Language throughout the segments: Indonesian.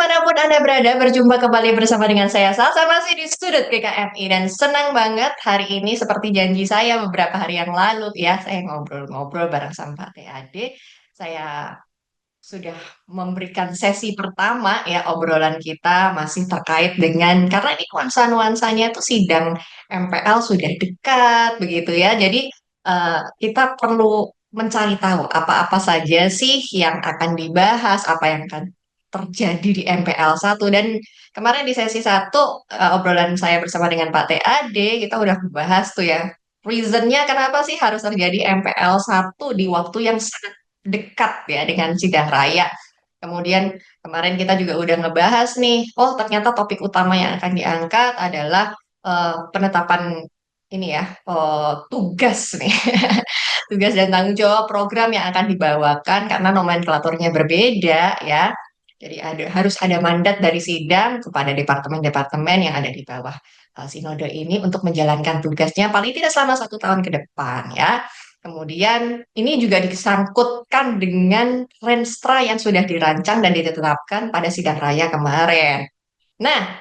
dimanapun Anda berada, berjumpa kembali bersama dengan saya Salsa masih di Sudut GKMI dan senang banget hari ini seperti janji saya beberapa hari yang lalu ya, saya ngobrol-ngobrol bareng sama Pak TAD. Saya sudah memberikan sesi pertama ya obrolan kita masih terkait dengan karena ini nuansa-nuansanya itu sidang MPL sudah dekat begitu ya. Jadi kita perlu mencari tahu apa-apa saja sih yang akan dibahas, apa yang akan terjadi di MPL 1 dan kemarin di sesi satu obrolan saya bersama dengan Pak TAD kita udah membahas tuh ya reasonnya kenapa sih harus terjadi MPL 1 di waktu yang sangat dekat ya dengan sidang raya. Kemudian kemarin kita juga udah ngebahas nih, oh ternyata topik utama yang akan diangkat adalah penetapan ini ya, tugas nih, tugas dan tanggung jawab program yang akan dibawakan karena nomenklaturnya berbeda ya. Jadi harus ada mandat dari sidang kepada departemen-departemen yang ada di bawah sinode ini untuk menjalankan tugasnya paling tidak selama 1 tahun ke depan ya. Kemudian ini juga disangkutkan dengan Renstra yang sudah dirancang dan ditetapkan pada sidang raya kemarin. Nah,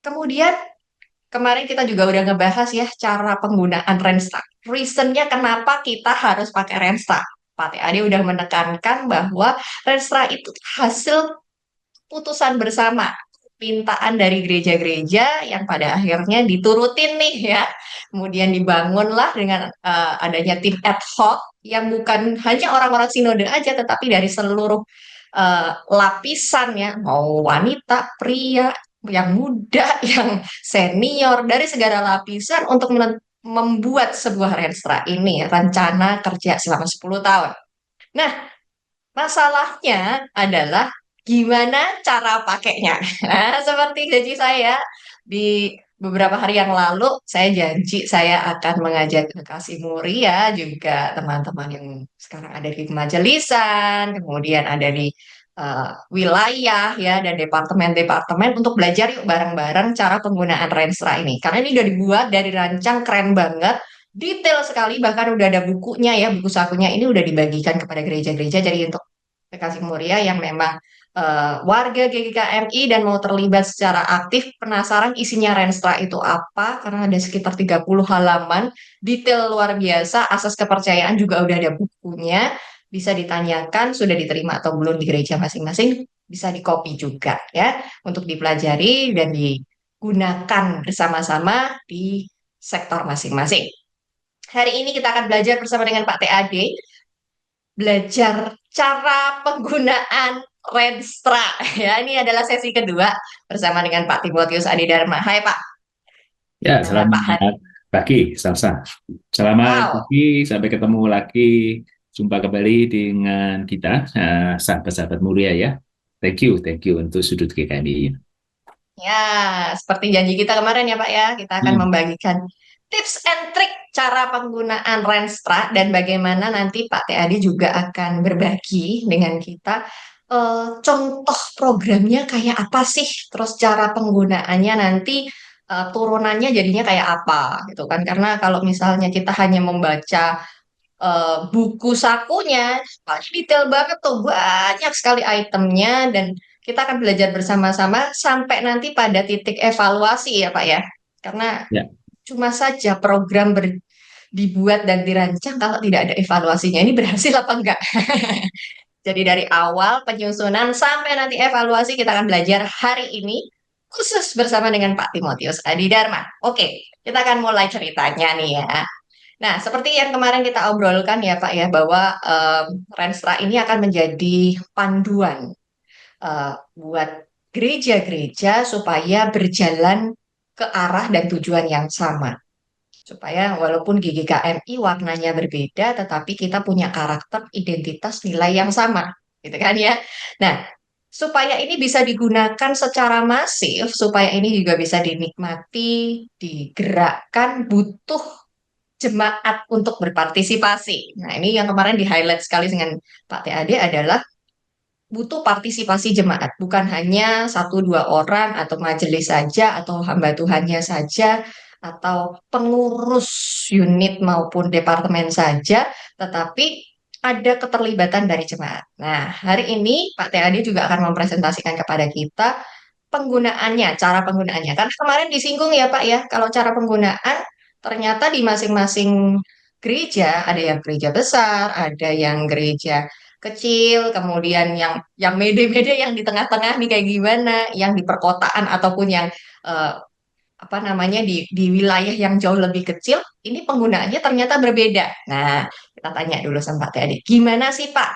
kemudian kemarin kita juga udah ngebahas ya cara penggunaan Renstra. Reasonnya kenapa kita harus pakai Renstra. Pak TAD udah menekankan bahwa Renstra itu hasil putusan bersama pintaan dari gereja-gereja yang pada akhirnya diturutin nih ya. Kemudian dibangunlah dengan adanya tim ad hoc yang bukan hanya orang-orang sinode aja tetapi dari seluruh lapisan ya, mau wanita, pria, yang muda, yang senior dari segala lapisan untuk membuat sebuah renstra ini rencana kerja selama 10 tahun. Nah, masalahnya adalah gimana cara pakainya. Nah, seperti janji saya di beberapa hari yang lalu, saya janji saya akan mengajak Kasih Muria juga teman-teman yang sekarang ada di kemajelisan, kemudian ada di wilayah ya dan departemen-departemen untuk belajar yuk bareng-bareng cara penggunaan Renstra ini. Karena ini udah dibuat dari rancang keren banget, detail sekali bahkan udah ada bukunya ya, buku sakunya ini udah dibagikan kepada gereja-gereja. Jadi untuk Kasih Muria yang memang warga GKMI dan mau terlibat secara aktif, penasaran isinya Renstra itu apa, karena ada sekitar 30 halaman, detail luar biasa, asas kepercayaan juga udah ada bukunya, bisa ditanyakan sudah diterima atau belum di gereja masing-masing, bisa di-copy juga ya, untuk dipelajari dan digunakan bersama-sama di sektor masing-masing. Hari ini kita akan belajar bersama dengan Pak TAD, belajar cara penggunaan Renstra. Ya, ini adalah sesi kedua bersama dengan Pak Timotius Adi Dharma. Hai Pak. Ya, Gimana Pak selamat hari? pagi, Salsa. Selamat Wow. pagi, sampai ketemu lagi, jumpa kembali dengan kita, sahabat-sahabat mulia ya. Thank you untuk sudut GKMI. Ya, seperti janji kita kemarin ya Pak ya, kita akan Hmm, membagikan tips and trik cara penggunaan Renstra dan bagaimana nanti Pak TAD juga akan berbagi dengan kita contoh programnya kayak apa sih, terus cara penggunaannya nanti turunannya jadinya kayak apa gitu kan. Karena kalau misalnya kita hanya membaca buku sakunya, paling detail banget tuh, banyak sekali itemnya dan kita akan belajar bersama-sama sampai nanti pada titik evaluasi ya Pak ya. Karena ya, cuma saja program dibuat dan dirancang kalau tidak ada evaluasinya ini berhasil apa enggak. Jadi dari awal penyusunan sampai nanti evaluasi kita akan belajar hari ini khusus bersama dengan Pak Timotius Adi Dharma. Oke, kita akan mulai ceritanya nih ya. Nah, seperti yang kemarin kita obrolkan ya Pak ya, bahwa Renstra ini akan menjadi panduan buat gereja-gereja supaya berjalan ke arah dan tujuan yang sama. Supaya walaupun GGKMI warnanya berbeda, tetapi kita punya karakter, identitas, nilai yang sama. Gitu kan ya. Nah, supaya ini bisa digunakan secara masif, supaya ini juga bisa dinikmati, digerakkan, butuh jemaat untuk berpartisipasi. Nah, ini yang kemarin di-highlight sekali dengan Pak TAD adalah butuh partisipasi jemaat, bukan hanya 1 2 orang atau majelis saja atau hamba Tuhannya saja atau pengurus unit maupun departemen saja, tetapi ada keterlibatan dari jemaat. Nah, hari ini Pak TAD juga akan mempresentasikan kepada kita penggunaannya, cara penggunaannya. Karena kemarin disinggung ya Pak ya, kalau cara penggunaan ternyata di masing-masing gereja ada yang gereja besar, ada yang gereja kecil, kemudian yang mede-mede yang di tengah-tengah nih kayak gimana, yang di perkotaan ataupun yang eh, apa namanya di wilayah yang jauh lebih kecil, ini penggunaannya ternyata berbeda. Nah, kita tanya dulu sama Pak TAD, gimana sih Pak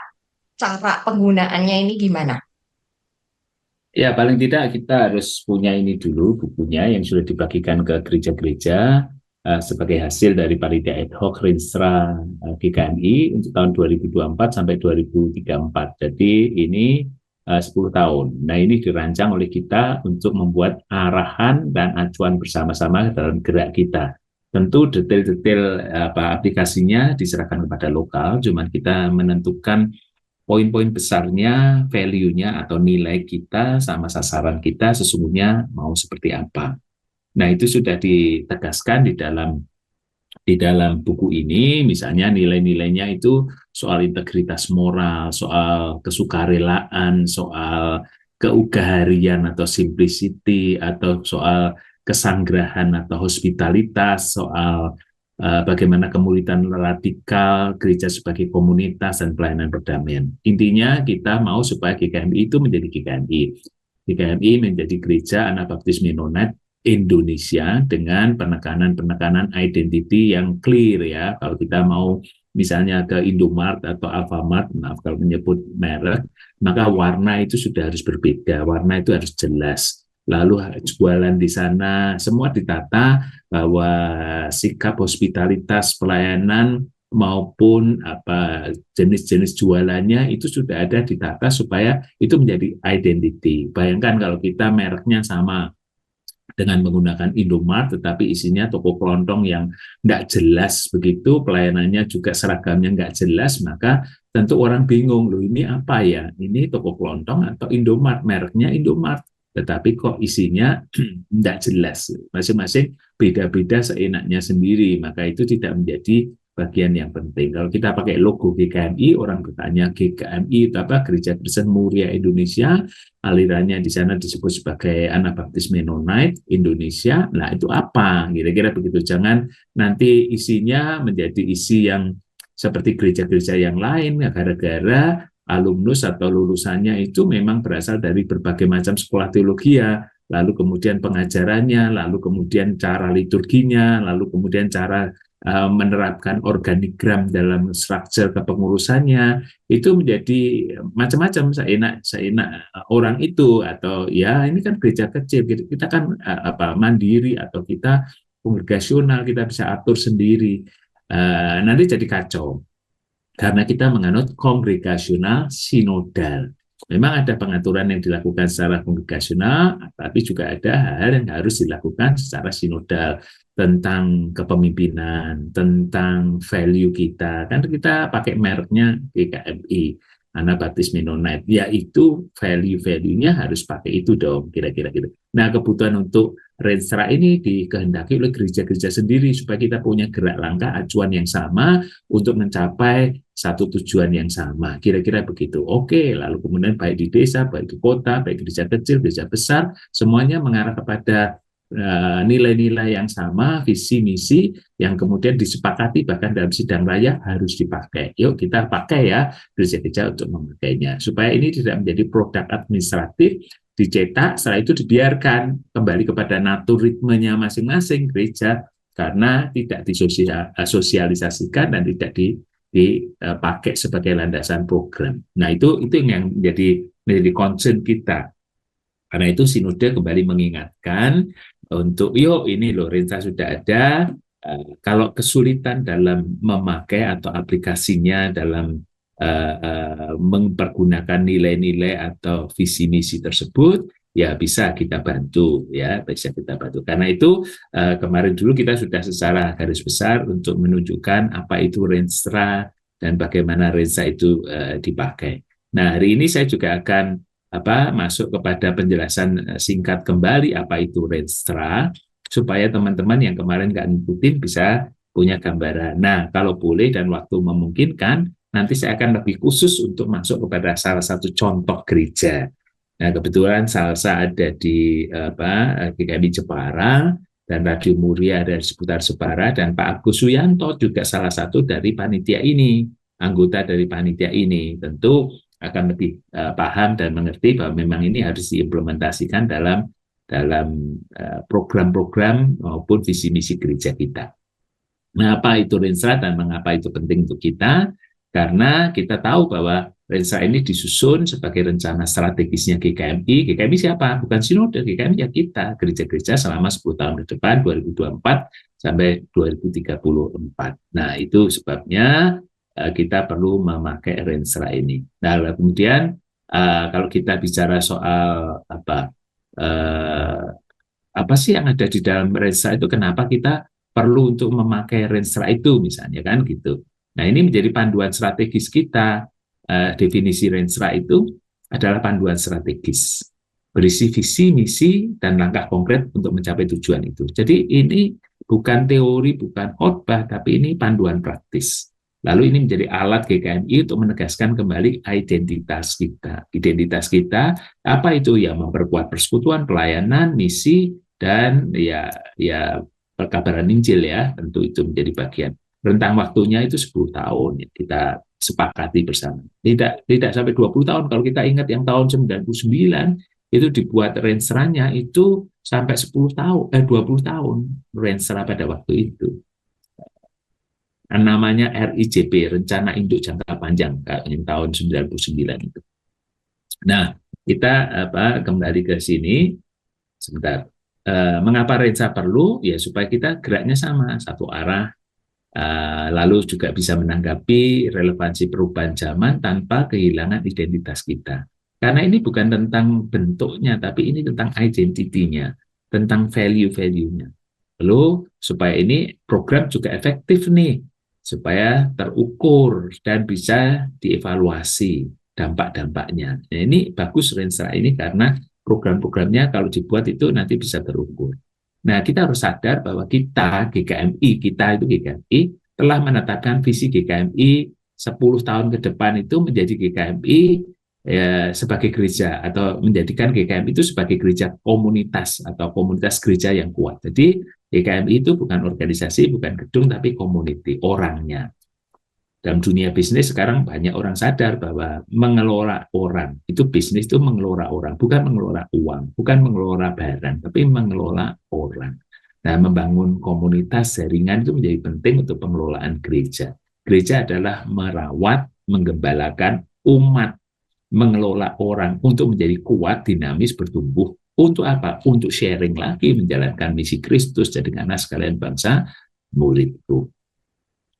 cara penggunaannya ini gimana? Ya, paling tidak kita harus punya ini dulu bukunya yang sudah dibagikan ke gereja-gereja sebagai hasil dari panitia ad hoc Rinstra GKMI untuk tahun 2024 sampai 2034. Jadi ini 10 tahun. Nah, ini dirancang oleh kita untuk membuat arahan dan acuan bersama-sama dalam gerak kita. Tentu detail-detail aplikasinya diserahkan kepada lokal, cuman kita menentukan poin-poin besarnya, value-nya atau nilai kita sama sasaran kita sesungguhnya mau seperti apa. Nah, itu sudah ditegaskan di dalam buku ini, misalnya nilai-nilainya itu soal integritas moral, soal kesukarelaan, soal keugaharian atau simplicity, atau soal kesanggrahan atau hospitalitas, soal bagaimana kemuritan radikal, gereja sebagai komunitas, dan pelayanan perdamaian. Intinya kita mau supaya GKMI itu menjadi GKMI. GKMI menjadi Gereja Anabaptis Mennonite Indonesia dengan penekanan-penekanan identity yang clear ya. Kalau kita mau misalnya ke Indomart atau Alfamart, maaf kalau menyebut merek, maka warna itu sudah harus berbeda, warna itu harus jelas. Lalu jualan di sana semua ditata bahwa sikap hospitalitas pelayanan maupun apa jenis-jenis jualannya itu sudah ada ditata supaya itu menjadi identity. Bayangkan kalau kita mereknya sama dengan menggunakan Indomart, tetapi isinya toko kelontong yang nggak jelas begitu, pelayanannya juga seragamnya nggak jelas, maka tentu orang bingung, loh ini apa ya? Ini toko kelontong atau Indomart? Mereknya Indomart, tetapi kok isinya nggak jelas. Masing-masing beda-beda seenaknya sendiri, maka itu tidak menjadi bagian yang penting. Kalau kita pakai logo GKMI, orang bertanya GKMI itu apa? Gereja Kristen Muria Indonesia, alirannya di sana disebut sebagai Anabaptis Mennonite Indonesia. Nah, itu apa? Kira-kira begitu. Jangan nanti isinya menjadi isi yang seperti gereja-gereja yang lain, gara-gara alumnus atau lulusannya itu memang berasal dari berbagai macam sekolah teologi ya, lalu kemudian pengajarannya, lalu kemudian cara liturginya, lalu kemudian cara menerapkan organigram dalam struktur kepengurusannya, itu menjadi macam-macam seenak orang itu, atau ya ini kan gereja kecil, kita kan mandiri atau kita kongregasional, kita bisa atur sendiri. Nanti jadi kacau karena kita menganut kongregasional sinodal. Memang ada pengaturan yang dilakukan secara kongregasional, tapi juga ada hal yang harus dilakukan secara sinodal tentang kepemimpinan, tentang value kita. Kan kita pakai mereknya GKMI, Anabaptis Mennonite, yaitu value-value-nya harus pakai itu dong, kira-kira gitu. Nah, kebutuhan untuk Renstra ini dikehendaki oleh gereja-gereja sendiri supaya kita punya gerak langkah acuan yang sama untuk mencapai satu tujuan yang sama. Kira-kira begitu. Oke, lalu kemudian baik di desa, baik di kota, baik gereja kecil, gereja besar, semuanya mengarah kepada nilai-nilai yang sama, visi misi yang kemudian disepakati bahkan dalam sidang raya harus dipakai. Yuk kita pakai ya gereja-gereja untuk memakainya supaya ini tidak menjadi produk administratif dicetak, setelah itu dibiarkan kembali kepada natur ritmenya masing-masing gereja karena tidak disosialisasikan dan tidak dipakai sebagai landasan program. Nah, itu yang menjadi concern kita. Karena itu sinode kembali mengingatkan untuk yuk ini loh Rensa sudah ada. Kalau kesulitan dalam memakai atau aplikasinya dalam mempergunakan nilai-nilai atau visi misi tersebut, ya bisa kita bantu ya, bisa kita bantu. Karena itu kemarin dulu kita sudah secara garis besar untuk menunjukkan apa itu Renstra dan bagaimana Rensa itu dipakai. Nah, hari ini saya juga akan masuk kepada penjelasan singkat kembali apa itu Renstra supaya teman-teman yang kemarin nggak ngikutin bisa punya gambaran. Nah, kalau boleh dan waktu memungkinkan, nanti saya akan lebih khusus untuk masuk kepada salah satu contoh gereja. Nah, kebetulan Salsa ada di GKMI Jepara, dan Radio Muria ada di seputar Jepara, dan Pak Agus Suyanto juga salah satu dari panitia ini, anggota dari panitia ini. Tentu akan lebih paham dan mengerti bahwa memang ini harus diimplementasikan dalam program-program maupun visi misi gereja kita. Mengapa itu Rensra dan mengapa itu penting untuk kita? Karena kita tahu bahwa Rensra ini disusun sebagai rencana strategisnya GKMI. GKMI siapa? Bukan sinode, GKMI ya kita, gereja-gereja selama 10 tahun ke depan, 2024 sampai 2034. Nah, itu sebabnya kita perlu memakai Rensra ini. Nah, kemudian kalau kita bicara soal apa sih yang ada di dalam Rensra itu, kenapa kita perlu untuk memakai Rensra itu misalnya kan gitu. Nah, ini menjadi panduan strategis kita. Definisi Rensra itu adalah panduan strategis, berisi visi, misi, dan langkah konkret untuk mencapai tujuan itu. Jadi ini bukan teori, bukan khotbah, tapi ini panduan praktis. Lalu ini menjadi alat GKMI untuk menegaskan kembali identitas kita. Identitas kita apa itu? Ya, memperkuat persekutuan, pelayanan, misi, dan ya perkabaran Injil ya, tentu itu menjadi bagian. Rentang waktunya itu 10 tahun ya, kita sepakati bersama. Tidak sampai 20 tahun. Kalau kita ingat yang tahun 99 itu dibuat Rensra-nya itu sampai 10 tahun 20 tahun Rensra pada waktu itu. Namanya RIJP, Rencana Induk Jangka Panjang, yang tahun 99 itu. Nah, kita kembali ke sini sebentar. Mengapa Rensra perlu? Ya supaya kita geraknya sama, satu arah, lalu juga bisa menanggapi relevansi perubahan zaman tanpa kehilangan identitas kita. Karena ini bukan tentang bentuknya, tapi ini tentang identity-nya, tentang value-value-nya. Lalu supaya ini program juga efektif nih, supaya terukur dan bisa dievaluasi dampak-dampaknya. Nah, ini bagus Rensra ini karena program-programnya kalau dibuat itu nanti bisa terukur. Nah, kita harus sadar bahwa kita itu GKMI telah menetapkan visi GKMI 10 tahun ke depan itu menjadi GKMI sebagai gereja, atau menjadikan GKMI itu sebagai gereja komunitas atau komunitas gereja yang kuat. Jadi GKMI itu bukan organisasi, bukan gedung, tapi community, orangnya. Dalam dunia bisnis sekarang banyak orang sadar bahwa mengelola orang, itu bisnis itu mengelola orang, bukan mengelola uang, bukan mengelola barang, tapi mengelola orang. Nah, membangun komunitas jaringan itu menjadi penting untuk pengelolaan gereja. Gereja adalah merawat, menggembalakan umat, mengelola orang untuk menjadi kuat, dinamis, bertumbuh. Untuk apa? Untuk sharing lagi, menjalankan misi Kristus, jadi anak sekalian bangsa, muridku.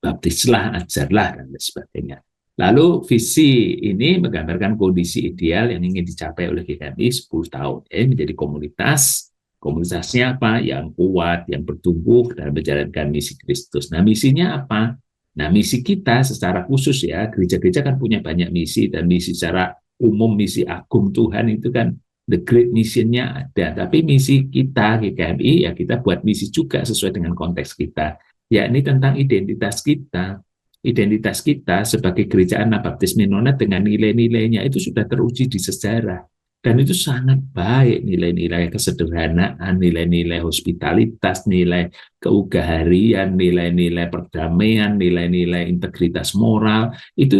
Baptislah, ajarlah, dan sebagainya. Lalu visi ini menggambarkan kondisi ideal yang ingin dicapai oleh GKMI 10 tahun. Menjadi komunitas. Komunitasnya apa? Yang kuat, yang bertumbuh, dan menjalankan misi Kristus. Nah, misinya apa? Nah, misi kita secara khusus ya, gereja-gereja kan punya banyak misi, dan misi secara umum, misi agung Tuhan itu kan the great mission-nya ada. Tapi misi kita, GKMI, ya kita buat misi juga sesuai dengan konteks kita. Yakni tentang identitas kita. Identitas kita sebagai gereja Anabaptis Mennonite dengan nilai-nilainya itu sudah teruji di sejarah. Dan itu sangat baik, nilai-nilai kesederhanaan, nilai-nilai hospitalitas, nilai keugaharian, nilai-nilai perdamaian, nilai-nilai integritas moral. Itu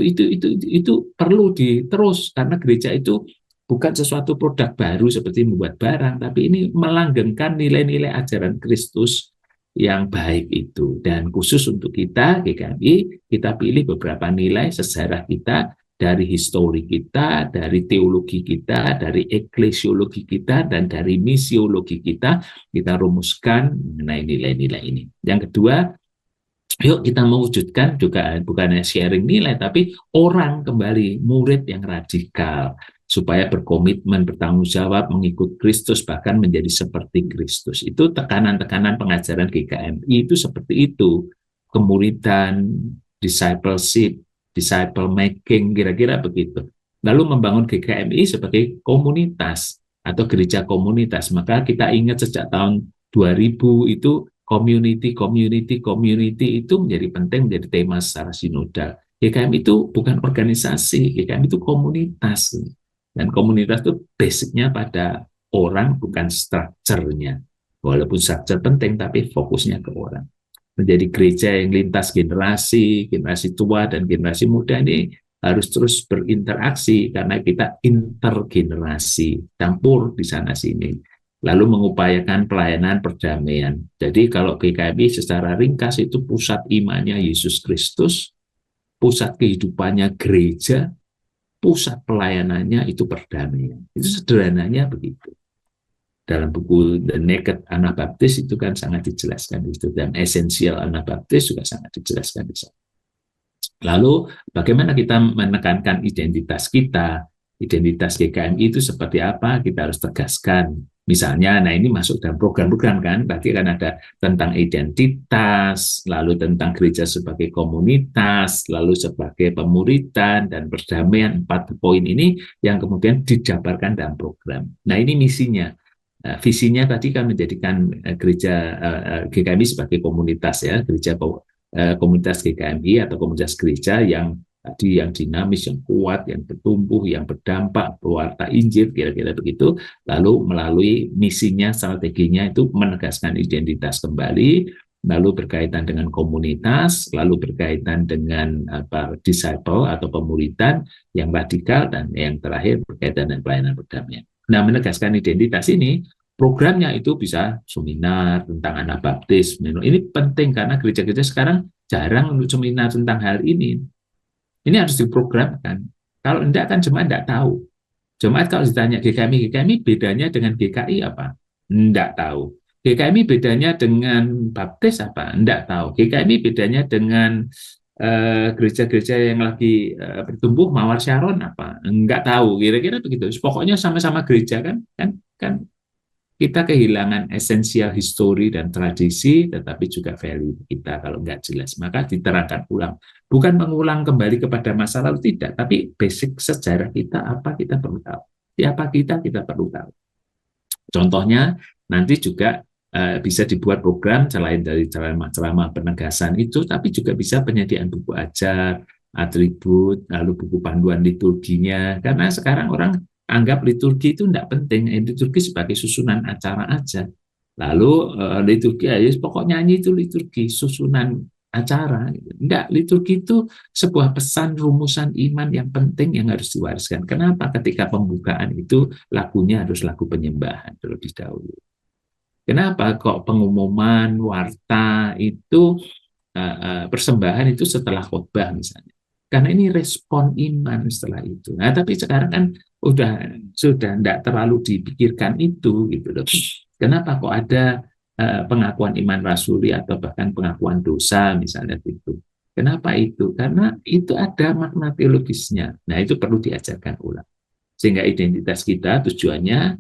perlu diterus, karena gereja itu bukan sesuatu produk baru seperti membuat barang, tapi ini melanggengkan nilai-nilai ajaran Kristus yang baik itu. Dan khusus untuk kita GKMI, kita pilih beberapa nilai sejarah kita, dari histori kita, dari teologi kita, dari eklesiologi kita, dan dari misiologi kita rumuskan mengenai nilai-nilai ini. Yang kedua, yuk kita mewujudkan juga bukannya sharing nilai, tapi orang kembali, murid yang radikal, supaya berkomitmen, bertanggung jawab, mengikut Kristus, bahkan menjadi seperti Kristus. Itu tekanan-tekanan pengajaran GKMI itu seperti itu. Kemuridan, discipleship, disciple making, kira-kira begitu. Lalu membangun GKMI sebagai komunitas atau gereja komunitas. Maka kita ingat sejak tahun 2000 itu community itu menjadi penting, menjadi tema secara sinodal. GKM itu bukan organisasi, GKM itu komunitas. Dan komunitas itu basicnya pada orang, bukan strukturnya. Walaupun struktur penting, tapi fokusnya ke orang. Menjadi gereja yang lintas generasi, generasi tua dan generasi muda ini harus terus berinteraksi karena kita intergenerasi, campur di sana sini. Lalu mengupayakan pelayanan perdamaian. Jadi kalau GKMI secara ringkas itu pusat imannya Yesus Kristus, pusat kehidupannya gereja, pusat pelayanannya itu perdamaian. Itu sederhananya begitu. Dalam buku The Naked Anabaptist itu kan sangat dijelaskan itu, dan Esensial Anabaptist juga sangat dijelaskan di sana. Lalu bagaimana kita menekankan identitas kita, identitas GKMI itu seperti apa, kita harus tegaskan. Misalnya, nah ini masuk dalam program-program kan, berarti kan ada tentang identitas, lalu tentang gereja sebagai komunitas, lalu sebagai pemuritan dan perdamaian, 4 poin ini yang kemudian dijabarkan dalam program. Nah ini misinya. Visinya tadi kan menjadikan gereja GKMI sebagai komunitas ya, gereja komunitas GKMI atau komunitas gereja yang tadi yang dinamis, yang kuat, yang bertumbuh, yang berdampak, pewarta Injil, kira-kira begitu. Lalu melalui misinya, strateginya itu menegaskan identitas kembali, lalu berkaitan dengan komunitas, lalu berkaitan dengan disciple atau pemuritan yang radikal, dan yang terakhir berkaitan dengan pelayanan perdamaian. Nah, menegaskan identitas ini, programnya itu bisa seminar tentang Anabaptis. Ini penting karena gereja-gereja sekarang jarang untuk seminar tentang hal ini. Ini harus diprogramkan. Kalau enggak kan jemaat enggak tahu. Jemaat kalau ditanya GKMI bedanya dengan GKI apa? Enggak tahu. GKMI bedanya dengan Baptis apa? Enggak tahu. GKMI bedanya dengan gereja-gereja yang lagi bertumbuh, Mawar Sharon apa? Enggak tahu. Kira-kira begitu. Pokoknya sama-sama gereja kan kita kehilangan esensial histori dan tradisi, tetapi juga value kita kalau nggak jelas. Maka diterangkan ulang. Bukan mengulang kembali kepada masa lalu, tidak. Tapi basic sejarah kita, apa kita perlu tahu. Siapa kita perlu tahu. Contohnya, nanti juga bisa dibuat program selain dari ceramah penegasan itu, tapi juga bisa penyediaan buku ajar, atribut, lalu buku panduan liturginya. Karena sekarang orang anggap liturgi itu tidak penting, liturgi sebagai susunan acara aja. Lalu liturgi, pokoknya nyanyi itu liturgi, susunan acara. Enggak, liturgi itu sebuah pesan rumusan iman yang penting yang harus diwariskan. Kenapa? Ketika pembukaan itu lagunya harus lagu penyembahan terlebih dahulu. Kenapa kok pengumuman warta itu persembahan itu setelah khotbah misalnya? Karena ini respon iman setelah itu. Nah, tapi sekarang kan sudah tidak terlalu dipikirkan itu gitu loh. Kenapa kok ada pengakuan iman rasuli atau bahkan pengakuan dosa misalnya gitu? Kenapa itu? Karena itu ada makna teologisnya. Nah, itu perlu diajarkan ulang. Sehingga identitas kita tujuannya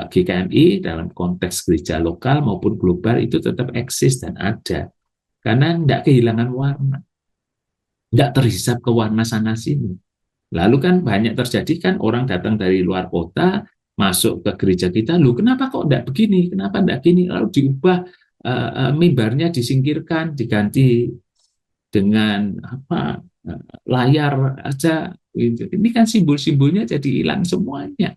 GKMI dalam konteks gereja lokal maupun global itu tetap eksis dan ada. Karena tidak kehilangan warna. Tidak terhisap ke warna sana sini. Lalu kan banyak terjadi kan orang datang dari luar kota masuk ke gereja kita, lu kenapa kok tidak begini, kenapa tidak gini, lalu diubah mimbarnya disingkirkan, diganti dengan layar aja. Ini kan simbol-simbolnya jadi hilang semuanya.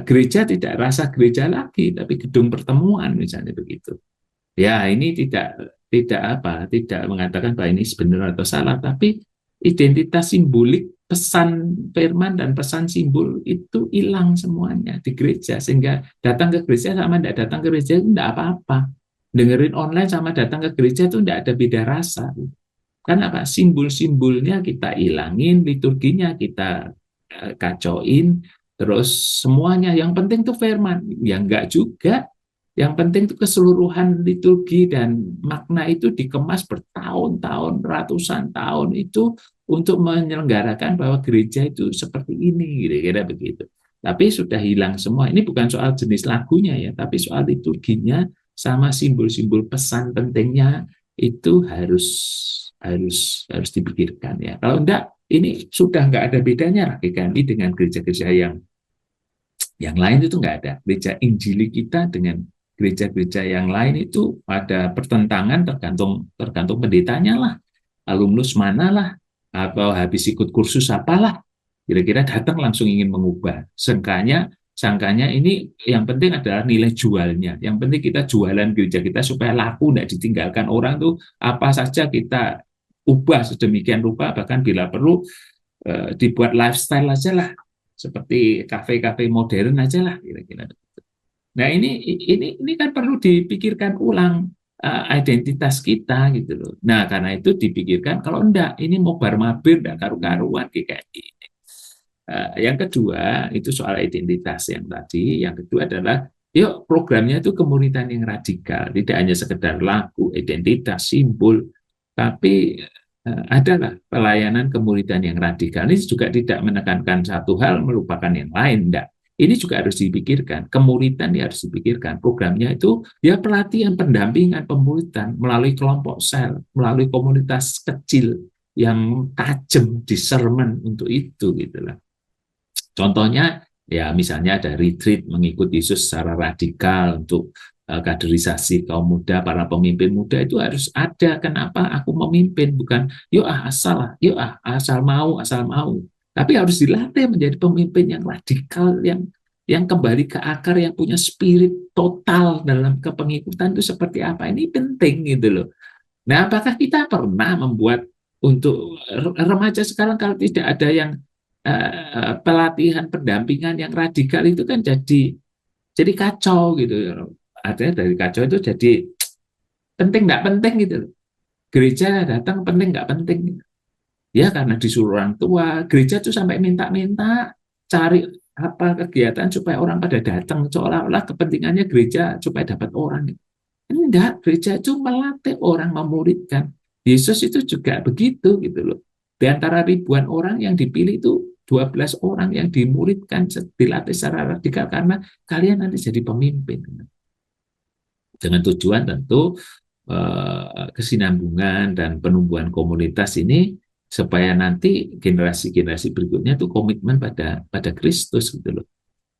Gereja tidak rasa gereja lagi, tapi gedung pertemuan misalnya begitu. Ya ini tidak mengatakan bahwa ini benar atau salah, tapi identitas simbolik pesan firman dan pesan simbol itu hilang semuanya di gereja, sehingga datang ke gereja sama tidak datang ke gereja itu tidak apa-apa. Dengerin online sama datang ke gereja itu tidak ada beda rasa. Karena apa? Simbol-simbolnya kita hilangin, liturginya kita kacauin, terus semuanya yang penting itu firman. Ya enggak juga. Yang penting itu keseluruhan liturgi dan makna itu dikemas bertahun-tahun, ratusan tahun itu untuk menyelenggarakan bahwa gereja itu seperti ini, kira-kira begitu. Tapi sudah hilang semua. Ini bukan soal jenis lagunya ya, tapi soal liturginya sama simbol-simbol pesan pentingnya itu harus dipikirkan ya. Kalau enggak, ini sudah enggak ada bedanya GKMI dengan gereja-gereja yang lain itu enggak ada. Gereja Injili kita dengan gereja-gereja yang lain itu ada pertentangan tergantung pendetanya lah. alumnus manalah, atau habis ikut kursus apalah, kira-kira datang langsung ingin mengubah. Sangkanya ini yang penting adalah nilai jualnya. Yang penting kita jualan gereja kita supaya laku, tidak ditinggalkan orang tuh, apa saja kita ubah sedemikian rupa, bahkan bila perlu dibuat lifestyle aja lah, seperti kafe-kafe modern aja lah kira-kira. Nah, ini kan perlu dipikirkan ulang identitas kita gitu loh. Nah, karena itu dipikirkan kalau enggak ini mau bar-mabir enggak karu-karuan kayak gini. Yang kedua itu soal identitas yang tadi. Yang kedua adalah yuk programnya itu kemuritan yang radikal, tidak hanya sekedar lagu, identitas, simbol, tapi adalah pelayanan kemuritan yang radikal. Ini juga tidak menekankan satu hal melupakan yang lain, enggak. Ini juga harus dipikirkan, kemuritan ya harus dipikirkan. Programnya itu ya pelatihan, pendampingan, pemuritan melalui kelompok sel, melalui komunitas kecil yang tajam discernment untuk itu gitulah. Contohnya ya misalnya ada retreat mengikut Yesus secara radikal untuk kaderisasi kaum muda, para pemimpin muda itu harus ada. Kenapa aku memimpin? Bukan yuk asal mau, tapi harus dilatih menjadi pemimpin yang radikal, yang kembali ke akar, yang punya spirit total dalam kepengikutan itu seperti apa. Ini penting gitu loh. Nah, apakah kita pernah membuat untuk remaja sekarang kalau tidak ada yang pelatihan pendampingan yang radikal itu kan jadi kacau gitu. Artinya dari kacau itu jadi penting nggak penting gitu loh. Gereja datang penting nggak penting gitu. Ya karena disuruh orang tua, gereja tuh sampai minta-minta cari apa kegiatan supaya orang pada datang, seolah-olah kepentingannya gereja supaya dapat orang. Enggak, gereja itu melatih orang, memuridkan. Yesus itu juga begitu gitu loh. Di antara ribuan orang yang dipilih itu 12 orang yang dimuridkan, dilatih secara radikal karena kalian nanti jadi pemimpin. Dengan tujuan tentu kesinambungan dan penumbuhan komunitas ini supaya nanti generasi-generasi berikutnya itu komitmen pada Kristus gitu loh.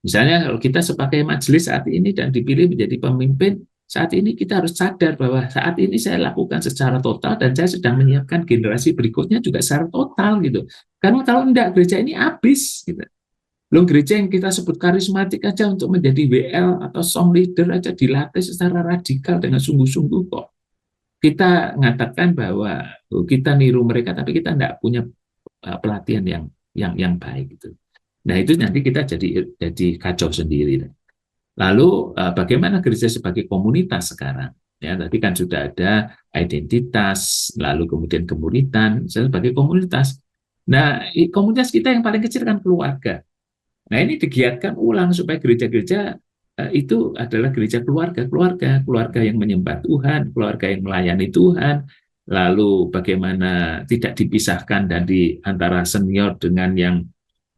Misalnya kalau kita sebagai majelis saat ini dan dipilih menjadi pemimpin, saat ini kita harus sadar bahwa saat ini saya lakukan secara total dan saya sedang menyiapkan generasi berikutnya juga secara total gitu. Karena kalau enggak gereja ini habis gitu. Belum gereja yang kita sebut karismatik aja untuk menjadi WL atau song leader aja dilatih secara radikal dengan sungguh-sungguh kok. Kita mengatakan bahwa kita niru mereka tapi kita enggak punya pelatihan yang baik gitu. Nah, itu nanti kita jadi kacau sendiri. Lalu bagaimana gereja sebagai komunitas sekarang? Ya, tadi kan sudah ada identitas, lalu kemudian kemuritan sebagai komunitas. Nah, komunitas kita yang paling kecil kan keluarga. Nah, ini digiatkan ulang supaya gereja-gereja itu adalah gereja keluarga yang menyembah Tuhan, keluarga yang melayani Tuhan. Lalu bagaimana tidak dipisahkan dari antara senior dengan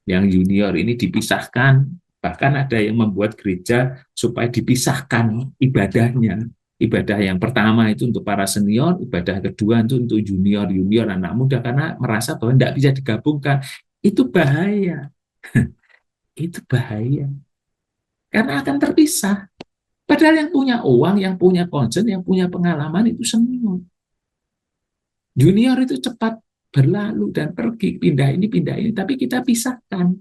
yang junior ini dipisahkan. Bahkan ada yang membuat gereja supaya dipisahkan ibadahnya. Ibadah yang pertama itu untuk para senior, ibadah kedua itu untuk junior anak muda, karena merasa bahwa tidak bisa digabungkan. Itu bahaya. Itu bahaya. Karena akan terpisah. Padahal yang punya uang, yang punya concern, yang punya pengalaman itu senior. Junior itu cepat berlalu dan pergi, pindah ini, tapi kita pisahkan.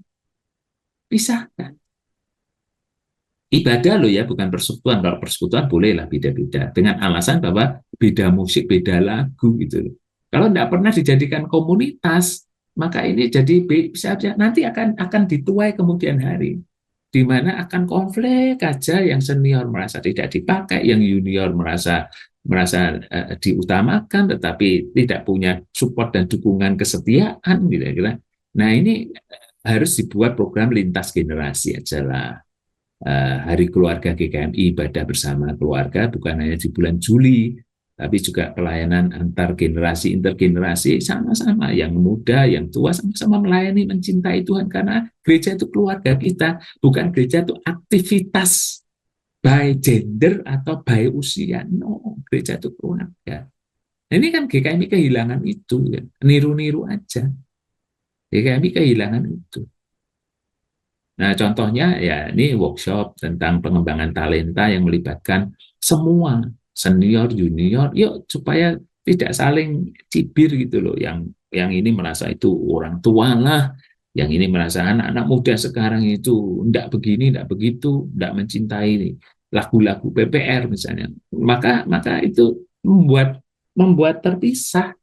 Ibadah loh ya, bukan persekutuan. Kalau persekutuan bolehlah beda-beda dengan alasan bahwa beda musik, beda lagu gitu. Kalau tidak pernah dijadikan komunitas, maka ini jadi bisa nanti akan dituai kemudian hari, di mana akan konflik aja, yang senior merasa tidak dipakai, yang junior merasa diutamakan, tetapi tidak punya support dan dukungan kesetiaan gitu. Nah, ini harus dibuat program lintas generasi aja lah. Hari Keluarga GKMI, ibadah bersama keluarga, bukan hanya di bulan Juli, tapi juga pelayanan antar generasi, intergenerasi, sama-sama, yang muda, yang tua, sama-sama melayani, mencintai Tuhan, karena gereja itu keluarga kita, bukan gereja itu aktivitas by gender atau by usia, no, gereja itu keluarga. Nah, ini kan GKMI kehilangan itu, ya. Niru-niru aja, GKMI kehilangan itu. Nah, contohnya ya ini workshop tentang pengembangan talenta yang melibatkan semua, senior, junior, yuk supaya tidak saling cibir gitu loh. Yang ini merasa itu orang tua lah, yang ini merasa anak-anak muda sekarang itu enggak begini, enggak begitu, enggak mencintai lagu-lagu PPR misalnya. Maka itu membuat terpisah,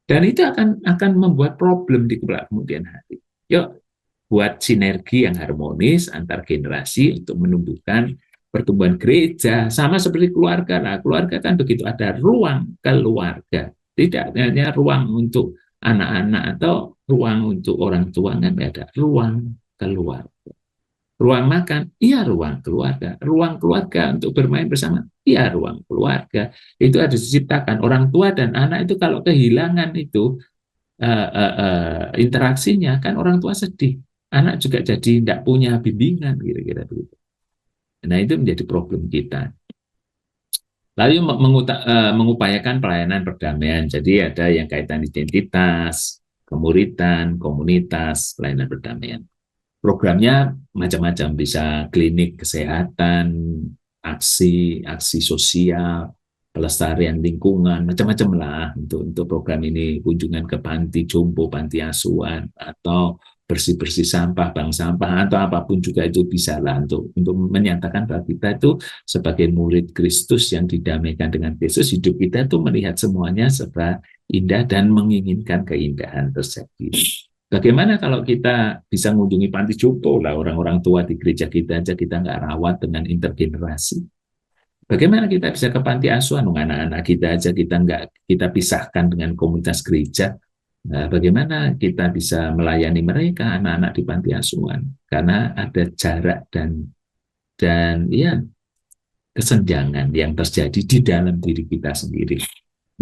dan itu akan membuat problem di kemudian hari. Yuk buat sinergi yang harmonis antar generasi untuk menumbuhkan pertumbuhan gereja, sama seperti keluarga. Nah, keluarga kan begitu, ada ruang keluarga, tidak hanya ruang untuk anak-anak atau ruang untuk orang tua, kan ada ruang keluarga. Ruang makan, iya ruang keluarga. Ruang keluarga untuk bermain bersama, iya ruang keluarga. Itu harus diciptakan. Orang tua dan anak itu kalau kehilangan itu interaksinya, kan orang tua sedih. Anak juga jadi tidak punya bimbingan, kira-kira begitu. Nah, itu menjadi problem kita. Lalu mengupayakan pelayanan perdamaian. Jadi ada yang kaitan identitas, kemuritan, komunitas, pelayanan perdamaian. Programnya macam-macam, bisa klinik kesehatan, aksi sosial, pelestarian lingkungan, macam-macam lah untuk program ini. Kunjungan ke panti jompo, panti asuhan, atau bersih-bersih sampah, bank sampah, atau apapun juga itu bisa lah untuk menyatakan bahwa kita itu sebagai murid Kristus yang didamaikan dengan Kristus, hidup kita itu melihat semuanya serba indah dan menginginkan keindahan terjadi. Bagaimana kalau kita bisa mengunjungi panti jompo lah, orang-orang tua di gereja kita aja kita nggak rawat dengan intergenerasi. Bagaimana kita bisa ke panti asuhan, anak-anak kita aja kita pisahkan dengan komunitas gereja. Nah, bagaimana kita bisa melayani mereka, anak-anak di panti asuhan, karena ada jarak dan ya kesenjangan yang terjadi di dalam diri kita sendiri.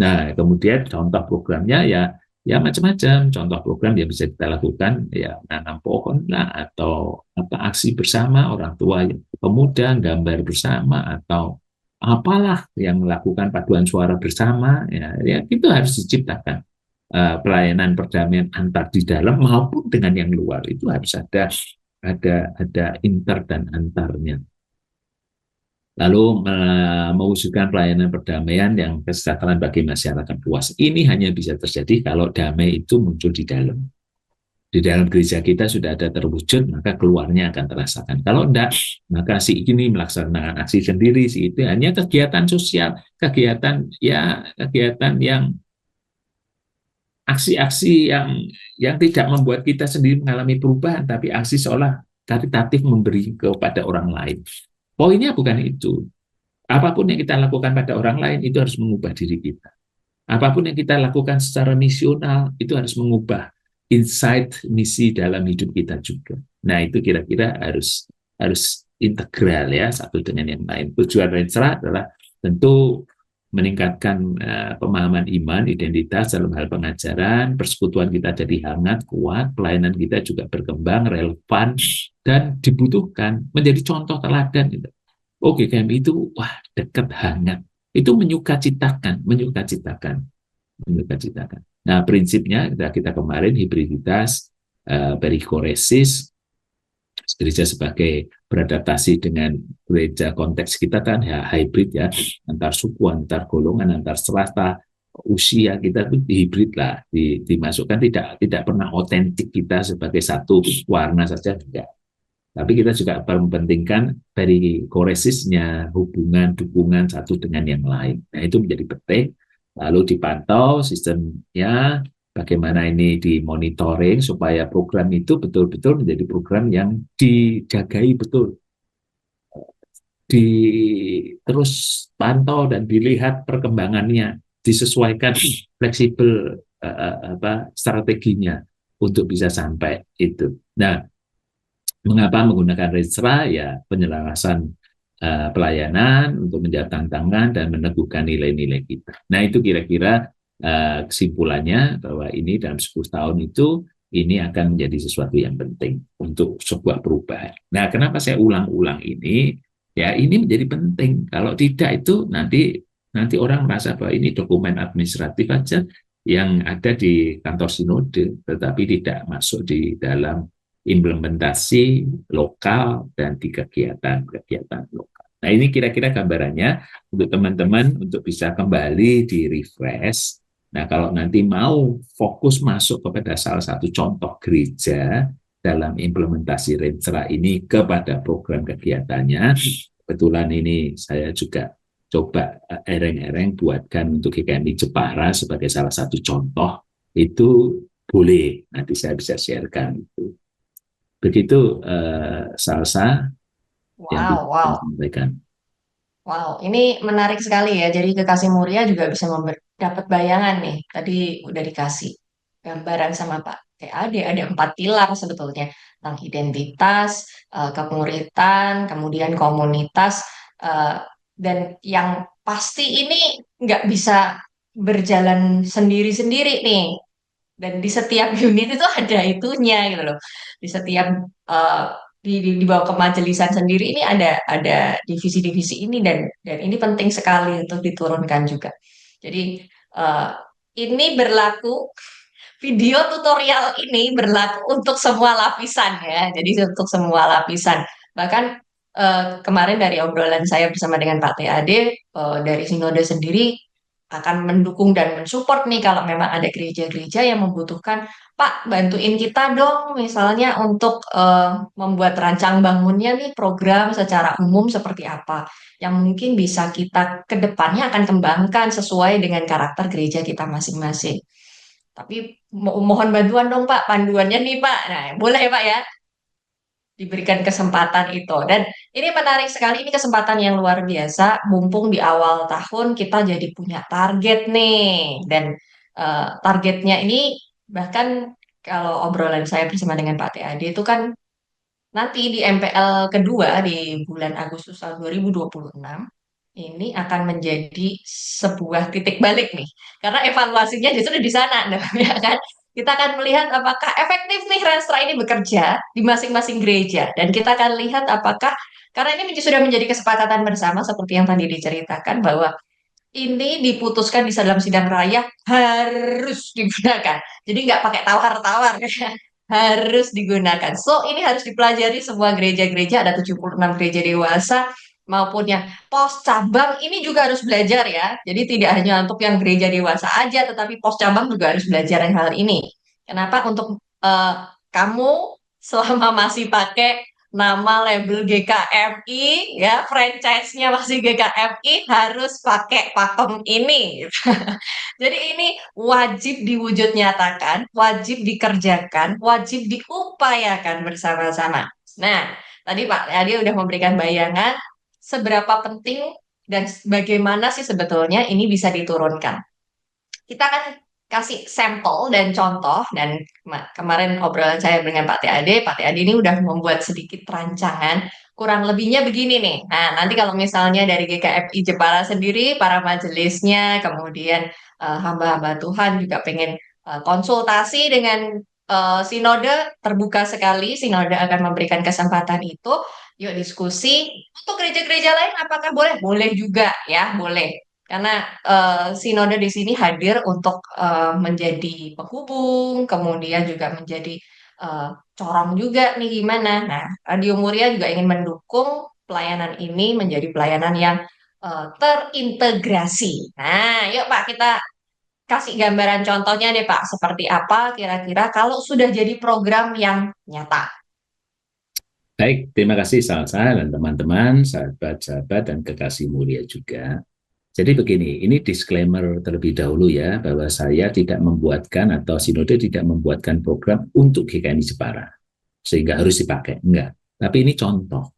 Nah, kemudian contoh programnya ya macam-macam. Contoh program yang bisa kita lakukan ya nanam pohon lah, atau aksi bersama orang tua pemuda, gambar bersama, atau apalah yang melakukan paduan suara bersama, ya itu harus diciptakan. Pelayanan perdamaian antar di dalam maupun dengan yang luar itu harus ada inter dan antarnya. Lalu mewujudkan pelayanan perdamaian yang kesejahteraan bagi masyarakat luas. Ini hanya bisa terjadi kalau damai itu muncul di dalam. Di dalam gereja kita sudah ada terwujud, maka keluarnya akan terasakan. Kalau enggak, maka si ini melaksanakan aksi sendiri, si itu hanya kegiatan sosial, kegiatan yang aksi-aksi yang tidak membuat kita sendiri mengalami perubahan, tapi aksi seolah karitatif memberi kepada orang lain. Poinnya bukan itu. Apapun yang kita lakukan pada orang lain itu harus mengubah diri kita. Apapun yang kita lakukan secara misional itu harus mengubah insight misi dalam hidup kita juga. Nah, itu kira-kira harus integral ya, satu dengan yang lain. Tujuan Renstra adalah tentu meningkatkan pemahaman iman, identitas dalam hal pengajaran, persekutuan kita jadi hangat, kuat, pelayanan kita juga berkembang, relevan, dan dibutuhkan, menjadi contoh teladan. Gitu. Oke, kami itu dekat, hangat. Itu menyukacitakan. Nah, prinsipnya kita kemarin hibriditas, perikoresis, gereja sebagai beradaptasi dengan gereja konteks kita kan ya hybrid ya, antar suku, antar golongan, antar strata, usia kita itu hibrid lah, dimasukkan, tidak pernah otentik kita sebagai satu warna saja, tidak. Tapi kita juga mempentingkan perikoresisnya, hubungan, dukungan satu dengan yang lain. Nah, itu menjadi penting. Lalu dipantau sistemnya, bagaimana ini dimonitoring supaya program itu betul-betul menjadi program yang dijagai betul. Terus pantau dan dilihat perkembangannya, disesuaikan fleksibel strateginya untuk bisa sampai itu. Nah, mengapa menggunakan Renstra? Ya, penyelarasan pelayanan untuk menjawab tantangan dan meneguhkan nilai-nilai kita. Nah, itu kira-kira kesimpulannya bahwa ini dalam 10 tahun itu ini akan menjadi sesuatu yang penting untuk sebuah perubahan. Nah, kenapa saya ulang-ulang ini? Ya, ini menjadi penting. Kalau tidak itu nanti orang merasa bahwa ini dokumen administratif aja yang ada di kantor sinode, tetapi tidak masuk di dalam implementasi lokal dan di kegiatan lokal. Nah, ini kira-kira gambarannya untuk teman-teman untuk bisa kembali di refresh. Nah, kalau nanti mau fokus masuk kepada salah satu contoh gereja dalam implementasi Renstra ini kepada program kegiatannya, kebetulan ini saya juga coba ereng-ereng buatkan untuk GKMI Jepara sebagai salah satu contoh, itu boleh nanti saya bisa sharekan. Begitu Salsa yang bisa Wow, saya wow. sampaikan. Wow, ini menarik sekali ya. Jadi Kekasih Mulia juga bisa dapat bayangan nih. Tadi udah dikasih gambaran sama Pak TAD, ada 4 pilar sebetulnya tentang identitas, kemuritan, kemudian komunitas, eh, dan yang pasti ini nggak bisa berjalan sendiri-sendiri nih. Dan di setiap unit itu ada itunya gitu loh. Di setiap eh, di bawah kemajelisan sendiri ini ada divisi-divisi ini dan ini penting sekali untuk diturunkan juga. Jadi eh, ini berlaku video tutorial ini berlaku untuk semua lapisan ya. Jadi untuk semua lapisan. Bahkan kemarin dari obrolan saya bersama dengan Pak TAD dari Sinode sendiri akan mendukung dan mensupport nih kalau memang ada gereja-gereja yang membutuhkan, Pak, bantuin kita dong misalnya untuk membuat rancang bangunnya nih program secara umum seperti apa yang mungkin bisa kita ke depannya akan kembangkan sesuai dengan karakter gereja kita masing-masing. Tapi mohon bantuan dong Pak, panduannya nih Pak. Nah, boleh ya Pak ya, diberikan kesempatan itu. Dan ini menarik sekali, ini kesempatan yang luar biasa. Mumpung di awal tahun kita jadi punya target nih. Dan targetnya ini bahkan kalau obrolan saya bersama dengan Pak TAD itu kan nanti di MPL kedua di bulan Agustus tahun 2026 ini akan menjadi sebuah titik balik nih. Karena evaluasinya justru di sana, nah, ya kan? Kita akan melihat apakah efektif nih Renstra ini bekerja di masing-masing gereja. Dan kita akan lihat apakah, karena ini sudah menjadi kesepakatan bersama seperti yang tadi diceritakan bahwa ini diputuskan di dalam sidang raya harus digunakan. Jadi nggak pakai tawar-tawar, harus digunakan. So, ini harus dipelajari semua gereja-gereja, ada 76 gereja dewasa maupun yang pos cabang ini juga harus belajar ya. Jadi tidak hanya untuk yang gereja dewasa aja, tetapi pos cabang juga harus belajar yang hal ini. Kenapa? Untuk kamu selama masih pakai nama label GKMI ya, franchise-nya masih GKMI harus pakai pakem ini. Jadi ini wajib diwujud nyatakan, wajib dikerjakan, wajib diupayakan bersama-sama. Nah, tadi Pak Adi udah memberikan bayangan seberapa penting dan bagaimana sih sebetulnya ini bisa diturunkan. Kita akan kasih sampel dan contoh dan kemarin obrolan saya dengan Pak TAD ini udah membuat sedikit rancangan kurang lebihnya begini nih. Nah, nanti kalau misalnya dari GKFI Jepara sendiri, para majelisnya, kemudian hamba-hamba Tuhan juga pengen konsultasi dengan sinode, terbuka sekali, sinode akan memberikan kesempatan itu. Yuk diskusi. Untuk gereja-gereja lain apakah boleh? Boleh juga ya, boleh. Karena sinode di sini hadir untuk menjadi penghubung, kemudian juga menjadi corong juga nih gimana. Nah, Radio Muria juga ingin mendukung pelayanan ini menjadi pelayanan yang terintegrasi. Nah, yuk Pak kita kasih gambaran contohnya deh Pak, seperti apa kira-kira kalau sudah jadi program yang nyata. Baik, terima kasih Salsa dan teman-teman, sahabat-sahabat dan kekasih mulia juga. Jadi begini, ini disclaimer terlebih dahulu ya, bahwa saya tidak membuatkan atau Sinode tidak membuatkan program untuk GKMI Jepara, sehingga harus dipakai. Enggak. Tapi ini contoh.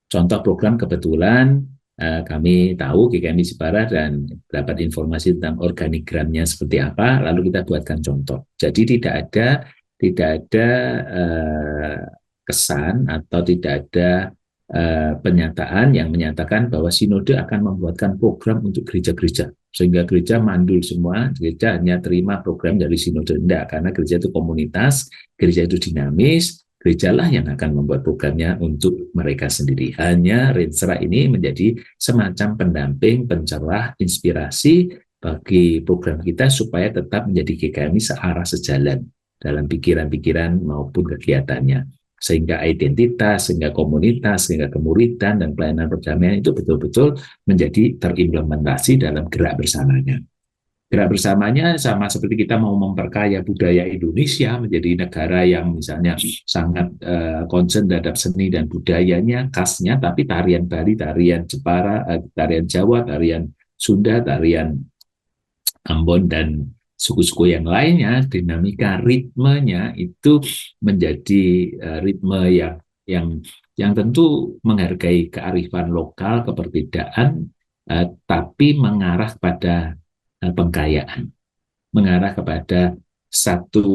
Contoh program kebetulan kami tahu GKMI Jepara dan dapat informasi tentang organigramnya seperti apa, lalu kita buatkan contoh. Jadi tidak ada kesan atau tidak ada pernyataan yang menyatakan bahwa sinode akan membuatkan program untuk gereja-gereja sehingga gereja mandul semua, gereja hanya terima program dari sinode. Tidak, karena gereja itu komunitas, gereja itu dinamis, gerejalah yang akan membuat programnya untuk mereka sendiri. Hanya Renstra ini menjadi semacam pendamping, pencerah, inspirasi bagi program kita supaya tetap menjadi GKMI searah sejalan dalam pikiran-pikiran maupun kegiatannya. sehingga identitas, sehingga komunitas, sehingga kemuridan dan pelayanan perdamaian itu betul-betul menjadi terimplementasi dalam gerak bersamanya. Gerak bersamanya sama seperti kita mau memperkaya budaya Indonesia menjadi negara yang misalnya sangat concern terhadap seni dan budayanya, khasnya, tapi tarian Bali, tarian Jepara, tarian Jawa, tarian Sunda, tarian Ambon, dan suku-suku yang lainnya, dinamika ritmenya itu menjadi ritme yang tentu menghargai kearifan lokal, keberbedaan, tapi mengarah pada pengkayaan, mengarah kepada satu